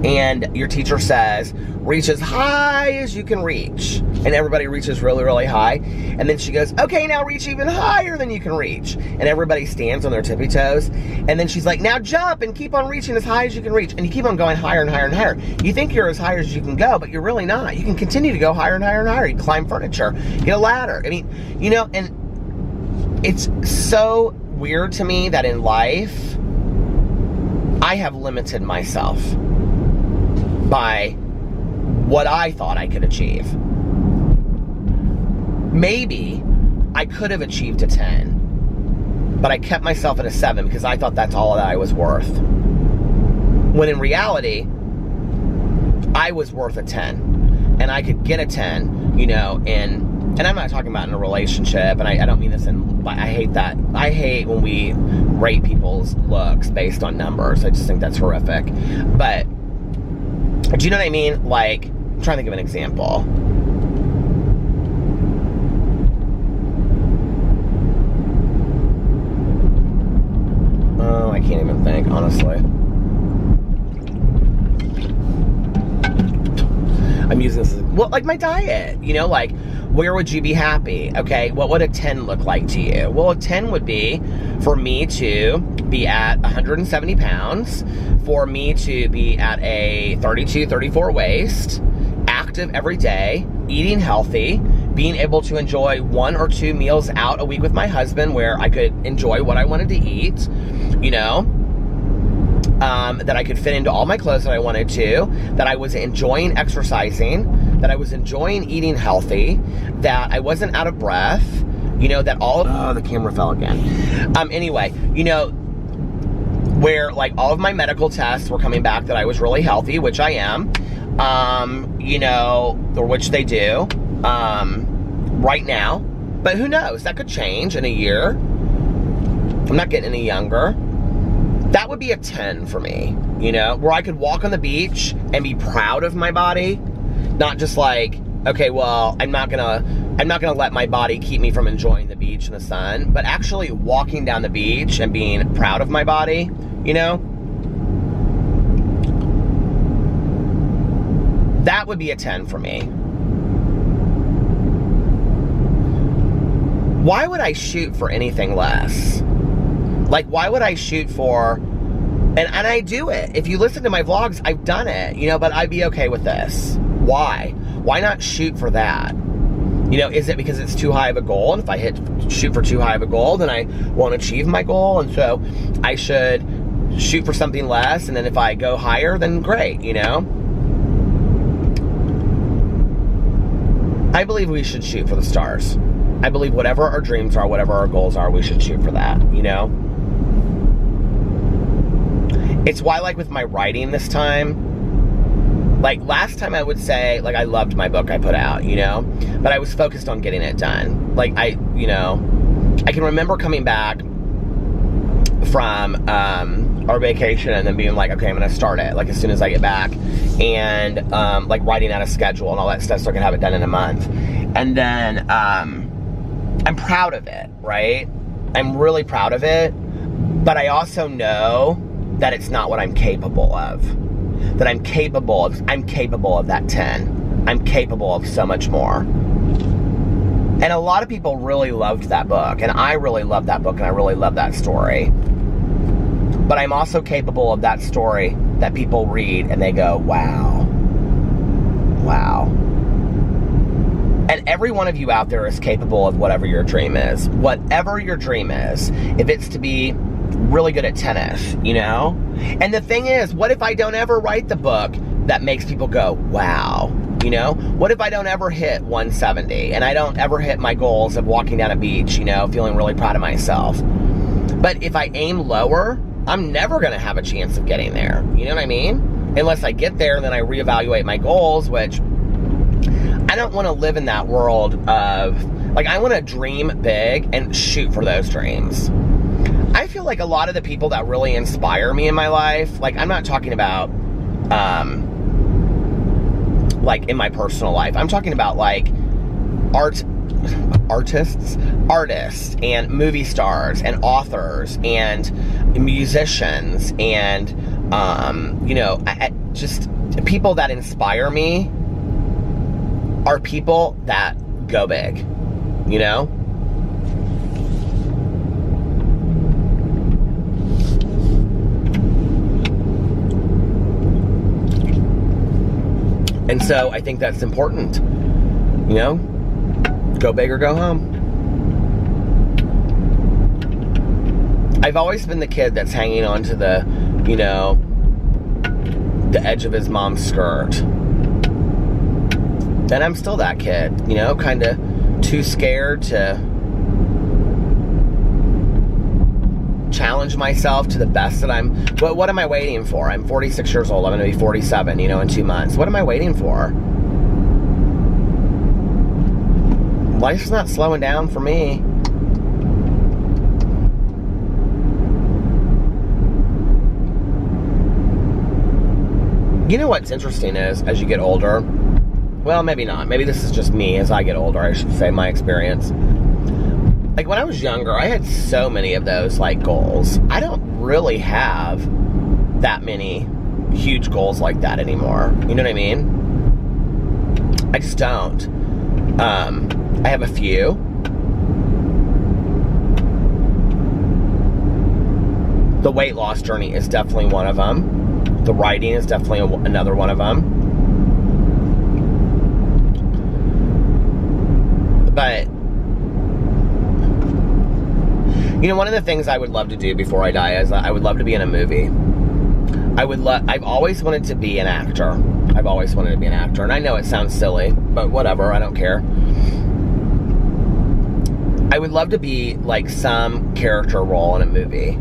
and your teacher says, reach as high as you can reach, and everybody reaches really, really high, and then she goes, okay, now reach even higher than you can reach, and everybody stands on their tippy toes, and then she's like, now jump and keep on reaching as high as you can reach, and you keep on going higher and higher and higher. You think you're as high as you can go, but you're really not. You can continue to go higher and higher and higher. You climb furniture, get a ladder. I mean, you know, and it's so weird to me that in life, I have limited myself by what I thought I could achieve. Maybe I could have achieved a 10, but I kept myself at a 7 because I thought that's all that I was worth. When in reality, I was worth a 10, and I could get a 10, you know, and I'm not talking about in a relationship, and I don't mean this in, I hate that. I hate when we rate people's looks based on numbers. I just think that's horrific. But do you know what I mean? Like, I'm trying to think of an example. Oh, I can't even think, honestly. I'm using this as, well, like my diet, you know, like, where would you be happy? Okay, what would a 10 look like to you? Well, a 10 would be for me to be at 170 pounds, for me to be at a 32, 34 waist, active every day, eating healthy, being able to enjoy 1 or 2 meals out a week with my husband where I could enjoy what I wanted to eat, you know, that I could fit into all my clothes that I wanted to, that I was enjoying exercising, that I was enjoying eating healthy, that I wasn't out of breath, you know, that all of, oh, the camera fell again. Anyway, you know, where like all of my medical tests were coming back that I was really healthy, which I am, you know, or which they do, right now, but who knows, that could change in a year. I'm not getting any younger. That would be a 10 for me, you know, where I could walk on the beach and be proud of my body, not just like, okay, well, I'm not gonna let my body keep me from enjoying the beach and the sun, but actually walking down the beach and being proud of my body, you know, that would be a 10 for me. Why would I shoot for anything less? Like, why would I shoot for, and I do it. If you listen to my vlogs, I've done it, you know, but I'd be okay with this. Why? Why not shoot for that? You know, is it because it's too high of a goal? And if I shoot for too high of a goal, then I won't achieve my goal. And so I should shoot for something less. And then if I go higher, then great, you know? I believe we should shoot for the stars. I believe whatever our dreams are, whatever our goals are, we should shoot for that, you know? It's why, like, with my writing this time, like, last time I would say, like, I loved my book I put out, you know? But I was focused on getting it done. Like, you know, I can remember coming back from our vacation and then being like, okay, I'm going to start it, like, as soon as I get back. And, like, writing out a schedule and all that stuff so I can have it done in a month. And then, I'm proud of it, right? I'm really proud of it. But I also know that it's not what I'm capable of. That I'm capable of that 10. I'm capable of so much more. And a lot of people really loved that book, and I really loved that book, and I really love that story. But I'm also capable of that story that people read and they go, wow. Wow. And every one of you out there is capable of whatever your dream is. Whatever your dream is. If it's to be really good at tennis, you know? And the thing is, what if I don't ever write the book that makes people go, wow, you know? What if I don't ever hit 170 and I don't ever hit my goals of walking down a beach, you know, feeling really proud of myself? But if I aim lower, I'm never going to have a chance of getting there. You know what I mean? Unless I get there, then I reevaluate my goals, which I don't want to live in that world of, like, I want to dream big and shoot for those dreams. I feel like a lot of the people that really inspire me in my life, like, I'm not talking about, like, in my personal life. I'm talking about, like, artists, and movie stars, and authors, and musicians, and, you know, just people that inspire me are people that go big, you know? And so I think that's important, you know? Go big or go home. I've always been the kid that's hanging on to the, you know, the edge of his mom's skirt. And I'm still that kid, you know, kind of too scared to challenge myself to the best that I'm. What am I waiting for? I'm 46 years old. I'm going to be 47, you know, in 2 months. What am I waiting for? Life's not slowing down for me. You know what's interesting is, as you get older, well, maybe not. Maybe this is just me as I get older, I should say, my experience. Like, when I was younger, I had so many of those, like, goals. I don't really have that many huge goals like that anymore. You know what I mean? I just don't. I have a few. The weight loss journey is definitely one of them. The writing is definitely another one of them. But, you know, one of the things I would love to do before I die is I would love to be in a movie. I've always wanted to be an actor. I've always wanted to be an actor. And I know it sounds silly, but whatever, I don't care. I would love to be, like, some character role in a movie.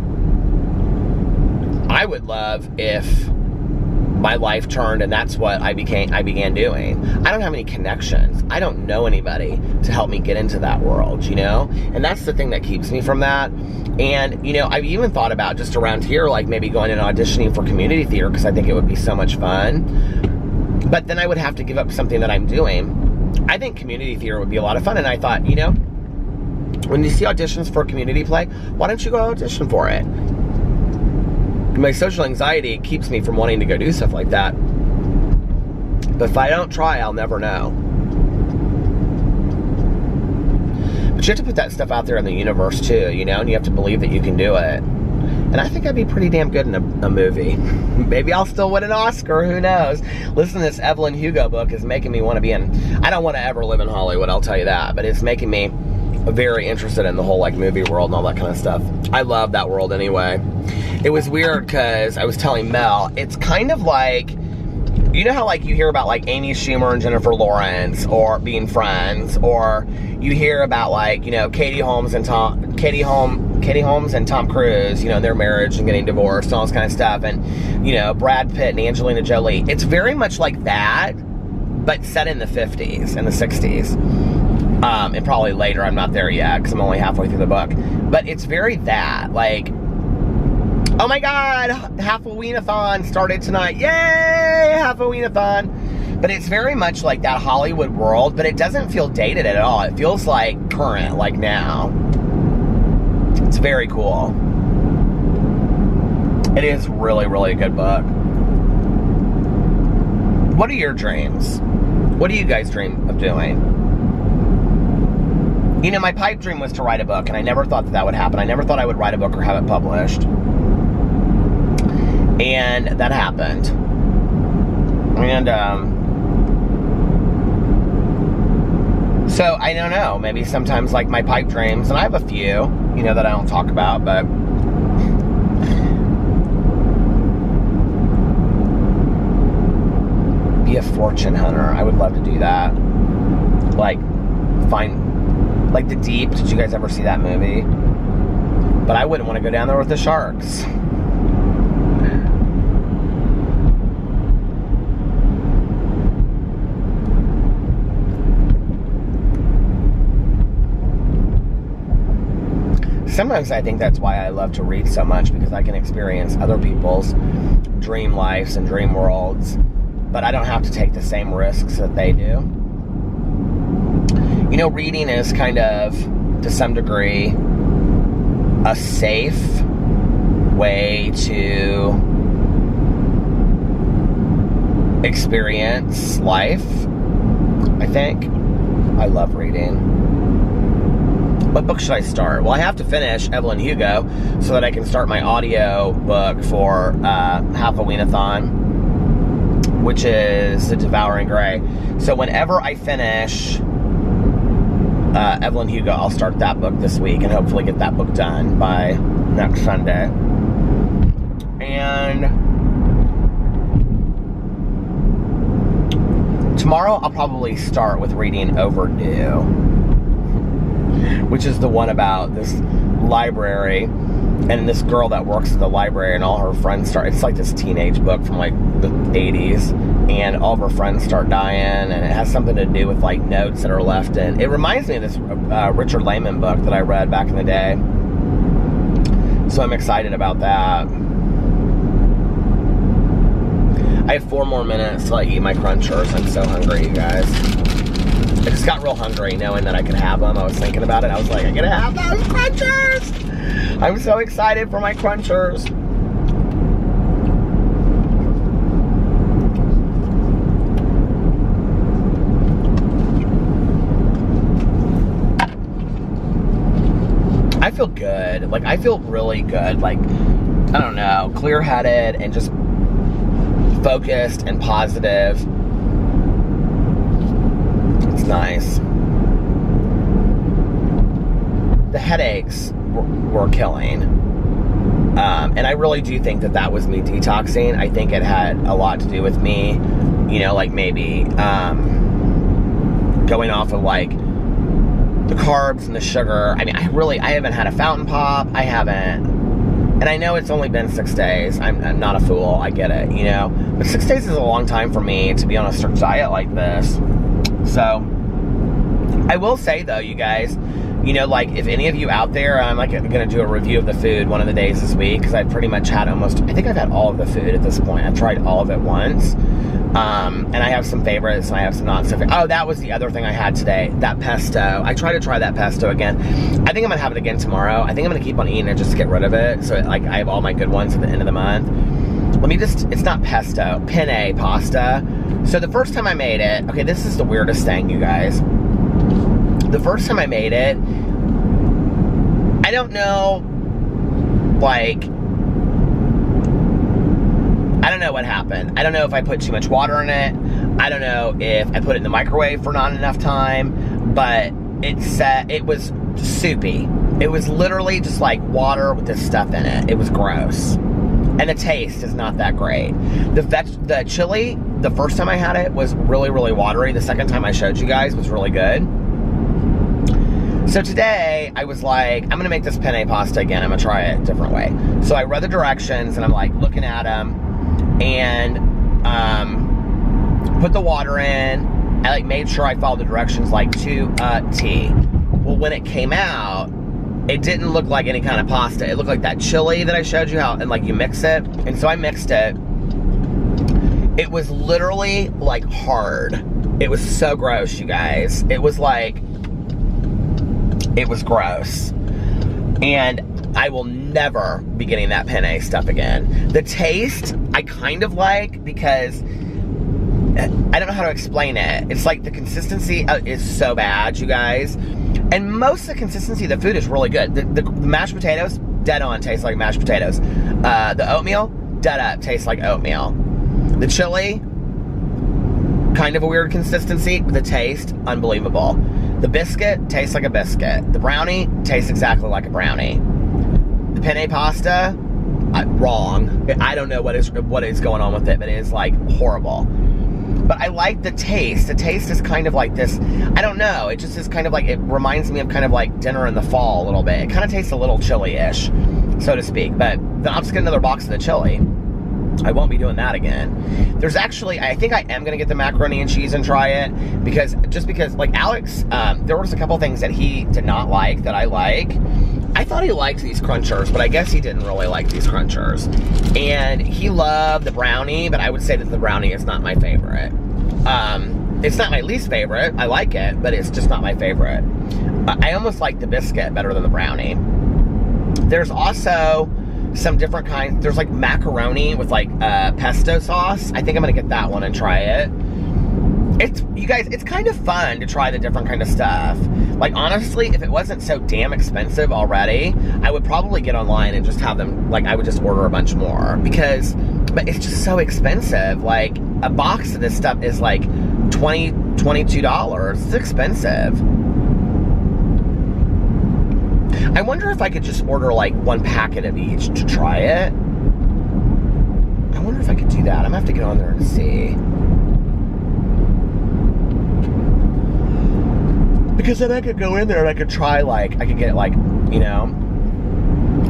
I would love if my life turned and that's what I began doing. I don't have any connections. I don't know anybody to help me get into that world, you know? And that's the thing that keeps me from that. And, you know, I've even thought about just around here, like, maybe going and auditioning for community theater because I think it would be so much fun. But then I would have to give up something that I'm doing. I think community theater would be a lot of fun. And I thought, you know, when you see auditions for a community play, why don't you go audition for it? My social anxiety keeps me from wanting to go do stuff like that. But if I don't try, I'll never know. But you have to put that stuff out there in the universe too, you know, and you have to believe that you can do it. And I think I'd be pretty damn good in a movie. Maybe I'll still win an Oscar, who knows? Listen to this Evelyn Hugo book is making me want to be in, I don't want to ever live in Hollywood, I'll tell you that, but it's making me very interested in the whole like movie world and all that kind of stuff. I love that world anyway. It was weird because I was telling Mel, it's kind of like, you know how like you hear about like Amy Schumer and Jennifer Lawrence or being friends, or you hear about like, you know, Katie Holmes and Tom Cruise, you know, their marriage and getting divorced and all this kind of stuff, and you know, Brad Pitt and Angelina Jolie. It's very much like that, but set in the 50s and the 60s. And probably later, I'm not there yet because I'm only halfway through the book. But it's very that, like, oh my God, Half-a-Ween-a-thon started tonight. Yay, Half-a-Ween-a-thon. But it's very much like that Hollywood world, but it doesn't feel dated at all. It feels like current, like now. It's very cool. It is really, really a good book. What are your dreams? What do you guys dream of doing? You know, my pipe dream was to write a book, and I never thought that that would happen. I never thought I would write a book or have it published. And that happened. And, so, I don't know. Maybe sometimes, like, my pipe dreams, and I have a few, you know, that I don't talk about, but be a fortune hunter. I would love to do that. Like, find... Like The Deep, did you guys ever see that movie? But I wouldn't want to go down there with the sharks. Sometimes I think that's why I love to read so much, because I can experience other people's dream lives and dream worlds, but I don't have to take the same risks that they do. You know, reading is kind of, to some degree, a safe way to experience life, I think. I love reading. What book should I start? Well, I have to finish Evelyn Hugo so that I can start my audio book for Half-a-Ween-a-thon, which is The Devouring Grey. So whenever I finish Evelyn Hugo, I'll start that book this week and hopefully get that book done by next Sunday. And tomorrow I'll probably start with reading Overdue, which is the one about this library and this girl that works at the library, and all her friends start, it's like this teenage book from like the 80s, and all of her friends start dying, and it has something to do with like notes that are left in. It reminds me of this Richard Lehman book that I read back in the day. So I'm excited about that. I have 4 more minutes till I eat my Crunchers. I'm so hungry, you guys. I just got real hungry knowing that I could have them. I was thinking about it. I was like, I'm gonna have those Crunchers! I'm so excited for my Crunchers. I feel good. Like, I feel really good. Like, I don't know, clear-headed and just focused and positive. It's nice. The headaches were killing. And I really do think that that was me detoxing. I think it had a lot to do with me, you know, like maybe going off of like the carbs and the sugar. I mean, I haven't had a fountain pop. I haven't. And I know it's only been 6 days. I'm not a fool. I get it, you know. But 6 days is a long time for me to be on a strict diet like this. So, I will say though, you guys, you know, like, if any of you out there, I'm like going to do a review of the food one of the days this week, because I've pretty much had I think I've had all of the food at this point. I've tried all of it once. And I have some favorites, and I have some not so favorites. Oh, that was the other thing I had today, that pesto. I try to try that pesto again. I think I'm going to have it again tomorrow. I think I'm going to keep on eating it just to get rid of it, so like I have all my good ones at the end of the month. It's not pesto, penne pasta. So the first time I made it, okay, this is the weirdest thing, you guys. The first time I made it, I don't know, like, I don't know what happened. I don't know if I put too much water in it. I don't know if I put it in the microwave for not enough time, but it was soupy. It was literally just like water with this stuff in it. It was gross. And the taste is not that great. The chili, the first time I had it was really, really watery. The second time I showed you guys was really good. So today, I was like, I'm going to make this penne pasta again. I'm going to try it a different way. So I read the directions, and I'm like looking at them, and put the water in. I like made sure I followed the directions like to a T. Well, when it came out, it didn't look like any kind of pasta. It looked like that chili that I showed you how, and like you mix it. And so I mixed it. It was literally like hard. It was so gross, you guys. It was gross. And I will never be getting that penne stuff again. The taste, I kind of like, because I don't know how to explain it. It's like the consistency is so bad, you guys. And most of the consistency of the food is really good. The mashed potatoes, dead on, tastes like mashed potatoes. The oatmeal, dead up, tastes like oatmeal. The chili, kind of a weird consistency, but the taste, unbelievable. The biscuit tastes like a biscuit. The brownie tastes exactly like a brownie. The penne pasta, wrong. I don't know what is going on with it, but it is like horrible. But I like the taste. The taste is kind of like this, I don't know, it just is kind of like, it reminds me of kind of like dinner in the fall a little bit. It kind of tastes a little chili-ish, so to speak. But then I'll just get another box of the chili. I won't be doing that again. There's actually, I think I am going to get the macaroni and cheese and try it, because like Alex, there was a couple things that he did not like that I like. I thought he liked these crunchers, but I guess he didn't really like these crunchers. And he loved the brownie, but I would say that the brownie is not my favorite. It's not my least favorite. I like it, but it's just not my favorite. I almost like the biscuit better than the brownie. There's also some different kinds. There's like macaroni with like pesto sauce. I think I'm gonna get that one and try it. You guys, it's kind of fun to try the different kind of stuff. Like, honestly, if it wasn't so damn expensive already, I would probably get online and just have them, like, I would just order a bunch more. But it's just so expensive. Like, a box of this stuff is like $22. It's expensive. I wonder if I could just order like one packet of each to try it. I wonder if I could do that. I'm gonna have to get on there and see. Because then I could go in there and I could try, like, I could get, like, you know.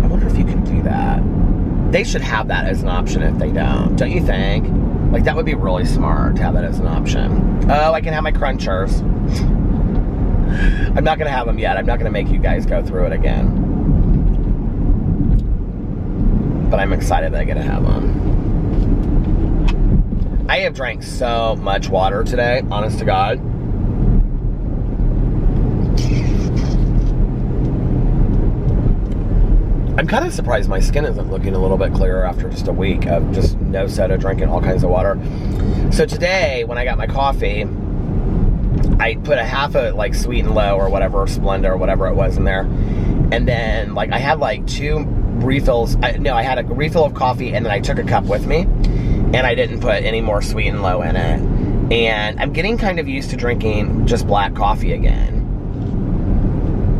I wonder if you can do that. They should have that as an option if they don't you think? Like, that would be really smart to have that as an option. Oh, I can have my crunchers. I'm not going to have them yet. I'm not going to make you guys go through it again. But I'm excited that I get to have them. I have drank so much water today, honest to God. I'm kind of surprised my skin isn't looking a little bit clearer after just a week of just no soda, drinking all kinds of water. So today, when I got my coffee, I put a half of like Sweet and Low or whatever, Splenda or whatever it was in there. And then like I had like two refills. I had a refill of coffee, and then I took a cup with me, and I didn't put any more Sweet and Low in it. And I'm getting kind of used to drinking just black coffee again.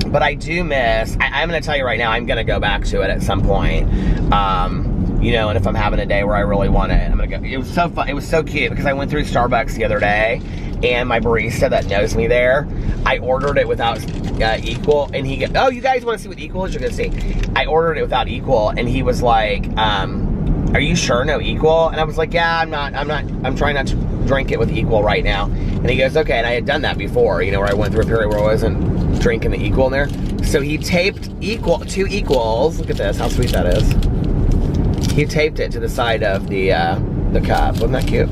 But I do miss, I'm going to tell you right now, I'm going to go back to it at some point. You know, and if I'm having a day where I really want it, I'm going to go. It was so fun. It was so cute because I went through Starbucks the other day, and my barista that knows me there, I ordered it without Equal, and he goes, oh, you guys want to see what Equal is? You're going to see. I ordered it without Equal, and he was like, are you sure no Equal? And I was like, yeah, I'm trying not to drink it with Equal right now. And he goes, okay, and I had done that before, you know, where I went through a period where I wasn't drinking the Equal in there. So he taped two Equals, look at this, how sweet that is. He taped it to the side of the cup. Wasn't that cute?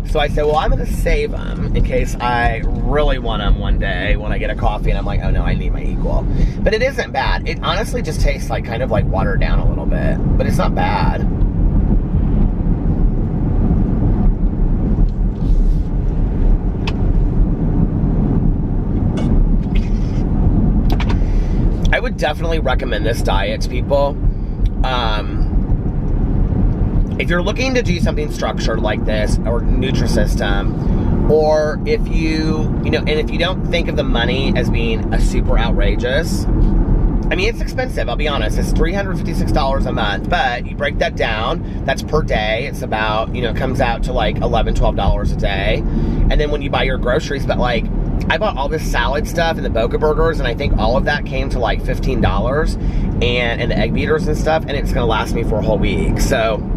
So I said, well, I'm going to save them in case I really want them one day when I get a coffee and I'm like, oh no, I need my Equal. But it isn't bad. It honestly just tastes like kind of like watered down a little bit. But it's not bad. I would definitely recommend this diet to people. if you're looking to do something structured like this, or Nutrisystem, or if if you don't think of the money as being a super outrageous, I mean, it's expensive, I'll be honest. It's $356 a month, but you break that down, that's per day. It's about, it comes out to like $11, $12 a day. And then when you buy your groceries, but like, I bought all this salad stuff and the Boca Burgers, and I think all of that came to like $15, and the egg beaters and stuff, and it's gonna last me for a whole week. So,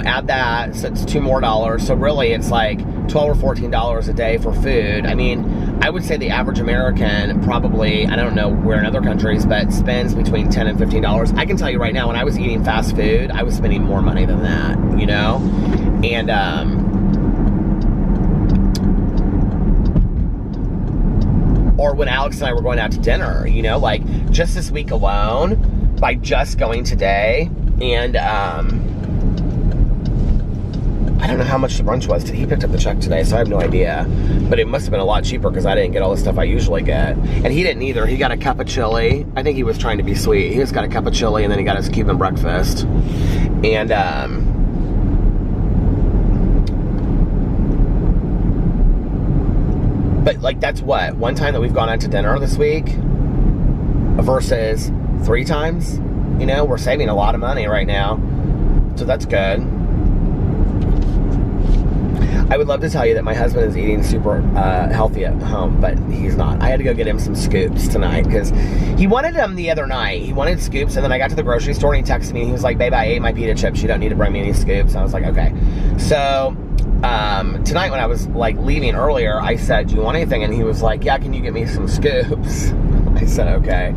add that, so it's $2 more. So really it's like $12 or $14 a day for food. I mean, I would say the average American probably, I don't know where in other countries, but spends between $10 and $15. I can tell you right now, when I was eating fast food, I was spending more money than that, And, or when Alex and I were going out to dinner, like just this week alone, by just going today, and, I don't know how much the brunch was. He picked up the check today, so I have no idea. But it must have been a lot cheaper because I didn't get all the stuff I usually get. And he didn't either. He got a cup of chili. I think he was trying to be sweet. He just got a cup of chili, and then he got his Cuban breakfast. And, but, like, that's what? One time that we've gone out to dinner this week versus 3 times? We're saving a lot of money right now. So that's good. I would love to tell you that my husband is eating super healthy at home, but he's not. I had to go get him some scoops tonight because he wanted them the other night. He wanted scoops, and then I got to the grocery store and he texted me and he was like, "Babe, I ate my pita chips. You don't need to bring me any scoops." I was like, okay. So tonight when I was like leaving earlier, I said, "Do you want anything?" And he was like, "Yeah, can you get me some scoops?" I said, okay.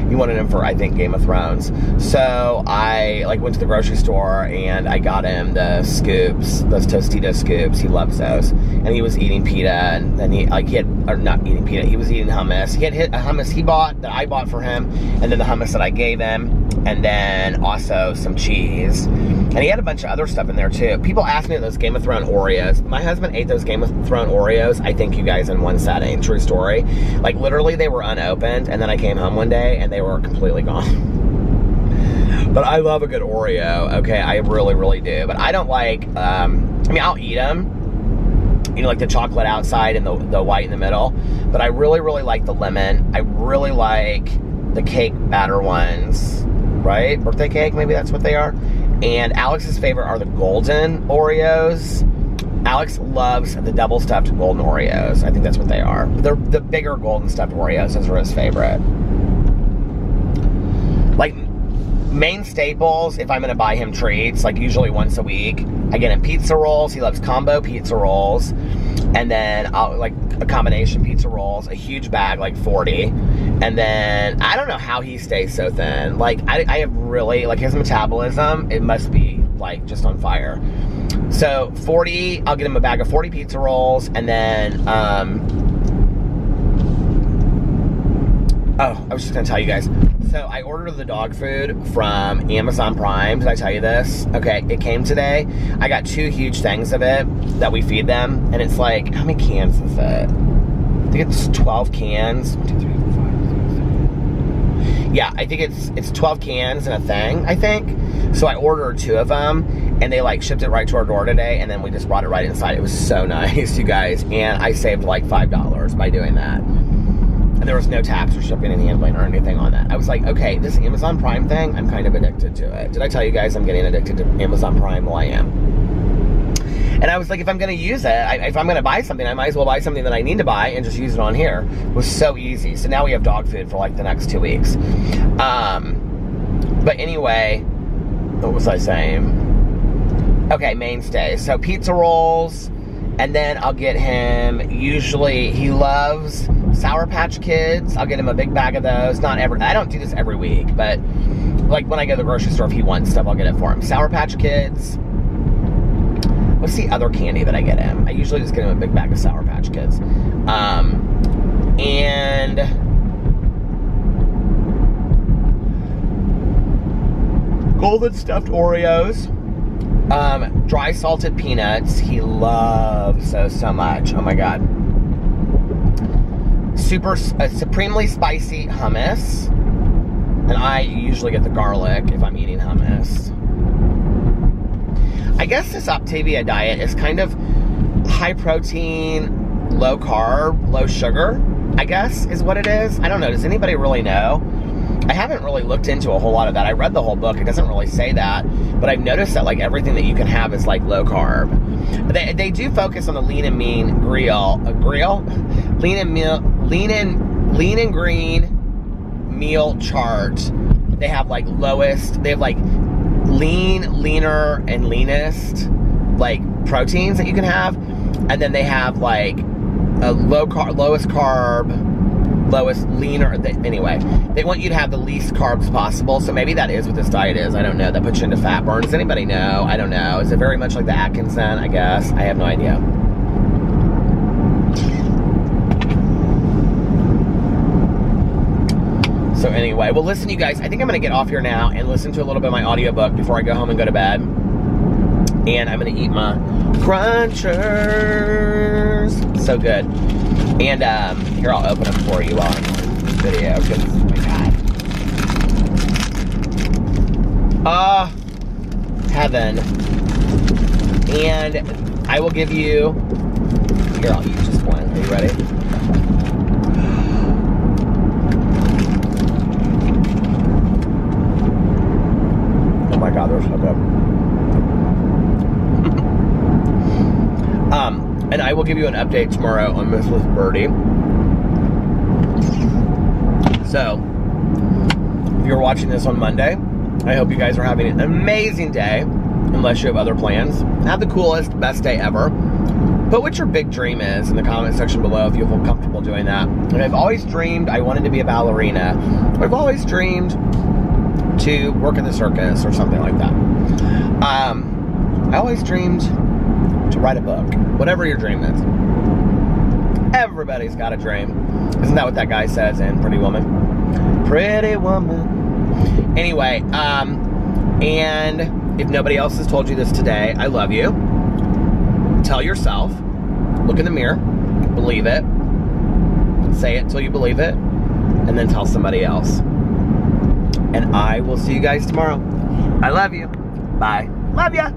He wanted him for, I think, Game of Thrones. So I went to the grocery store and I got him the scoops, those Tostitos scoops. He loves those. And he was eating pita, and then he was eating hummus. He had hit a hummus he bought that I bought for him, and then the hummus that I gave him, and then also some cheese. And he had a bunch of other stuff in there too. People ask me those Game of Thrones Oreos. My husband ate those Game of Thrones Oreos, I think, you guys, in one setting. True story. Like, literally, they were unopened, and then I came home one day, and they were completely gone. But I love a good Oreo, okay? I really, really do. But I don't like, I'll eat them. Like the chocolate outside and the white in the middle. But I really, really like the lemon. I really like the cake batter ones, right? Birthday cake, maybe that's what they are. And Alex's favorite are the golden Oreos. Alex loves the double stuffed golden Oreos. I think that's what they are. They're the bigger golden stuffed Oreos. Those are his favorite. Like, main staples, if I'm going to buy him treats, like usually once a week, I get him pizza rolls. He loves combo pizza rolls. And then I'll like a combination pizza rolls, a huge bag, like 40. And then I don't know how he stays so thin. Like, I have really, like, his metabolism, it must be like just on fire. So 40, I'll get him a bag of 40 pizza rolls, and then oh, I was just gonna tell you guys. So I ordered the dog food from Amazon Prime. Did I tell you this? Okay, it came today. I got 2 huge things of it that we feed them, and it's like, how many cans is it? I think it's 12 cans. 1, 2, 3, 4, 5, 6, 7. Yeah, I think it's 12 cans in a thing, I think. So I ordered 2 of them, and they like shipped it right to our door today, and then we just brought it right inside. It was so nice, you guys, and I saved like $5 by doing that. And there was no tax or shipping and handling or anything on that. I was like, okay, this Amazon Prime thing, I'm kind of addicted to it. Did I tell you guys I'm getting addicted to Amazon Prime? Well, I am. And I was like, if I'm going to use it, if I'm going to buy something, I might as well buy something that I need to buy and just use it on here. It was so easy. So now we have dog food for like the next 2 weeks. But anyway, what was I saying? Okay, mainstays. So pizza rolls, and then I'll get him, usually he loves Sour Patch Kids. I'll get him a big bag of those. I don't do this every week, but like when I go to the grocery store, if he wants stuff, I'll get it for him. Sour Patch Kids. What's the other candy that I get him? I usually just get him a big bag of Sour Patch Kids. And golden stuffed Oreos. Dry salted peanuts. He loves those so much. Oh my god. Supremely spicy hummus. And I usually get the garlic if I'm eating hummus. I guess this Optavia diet is kind of high protein, low carb, low sugar, I guess is what it is. I don't know. Does anybody really know? I haven't really looked into a whole lot of that. I read the whole book. It doesn't really say that, but I've noticed that like everything that you can have is like low carb. They do focus on the lean and mean lean and green meal chart. They have like lowest, they have like lean, leaner, and leanest like proteins that you can have, and then they have like a lowest carb, lowest leaner. Anyway, they want you to have the least carbs possible. So maybe that is what this diet is. I don't know. That puts you into fat burn. Does anybody know? I don't know. Is it very much like the Atkins then? I guess. I have no idea. So anyway, well, listen, you guys, I think I'm going to get off here now and listen to a little bit of my audiobook before I go home and go to bed. And I'm going to eat my Crunchers. So good. And here, I'll open them for you while I'm on this video. Because, oh my God. Heaven. And I will give you, here, I'll eat just one. Are you ready? Oh my God, they're so good. And I will give you an update tomorrow on Mrs. Birdie. So, if you're watching this on Monday, I hope you guys are having an amazing day, unless you have other plans. Have the coolest, best day ever. Put what your big dream is in the comment section below if you feel comfortable doing that. And I've always dreamed I wanted to be a ballerina. I've always dreamed to work in the circus or something like that. I always dreamed to write a book. Whatever your dream is. Everybody's got a dream. Isn't that what that guy says in Pretty Woman? Pretty Woman. Anyway, and if nobody else has told you this today, I love you. Tell yourself, look in the mirror, believe it, say it till you believe it, and then tell somebody else. And I will see you guys tomorrow. I love you. Bye. Love ya.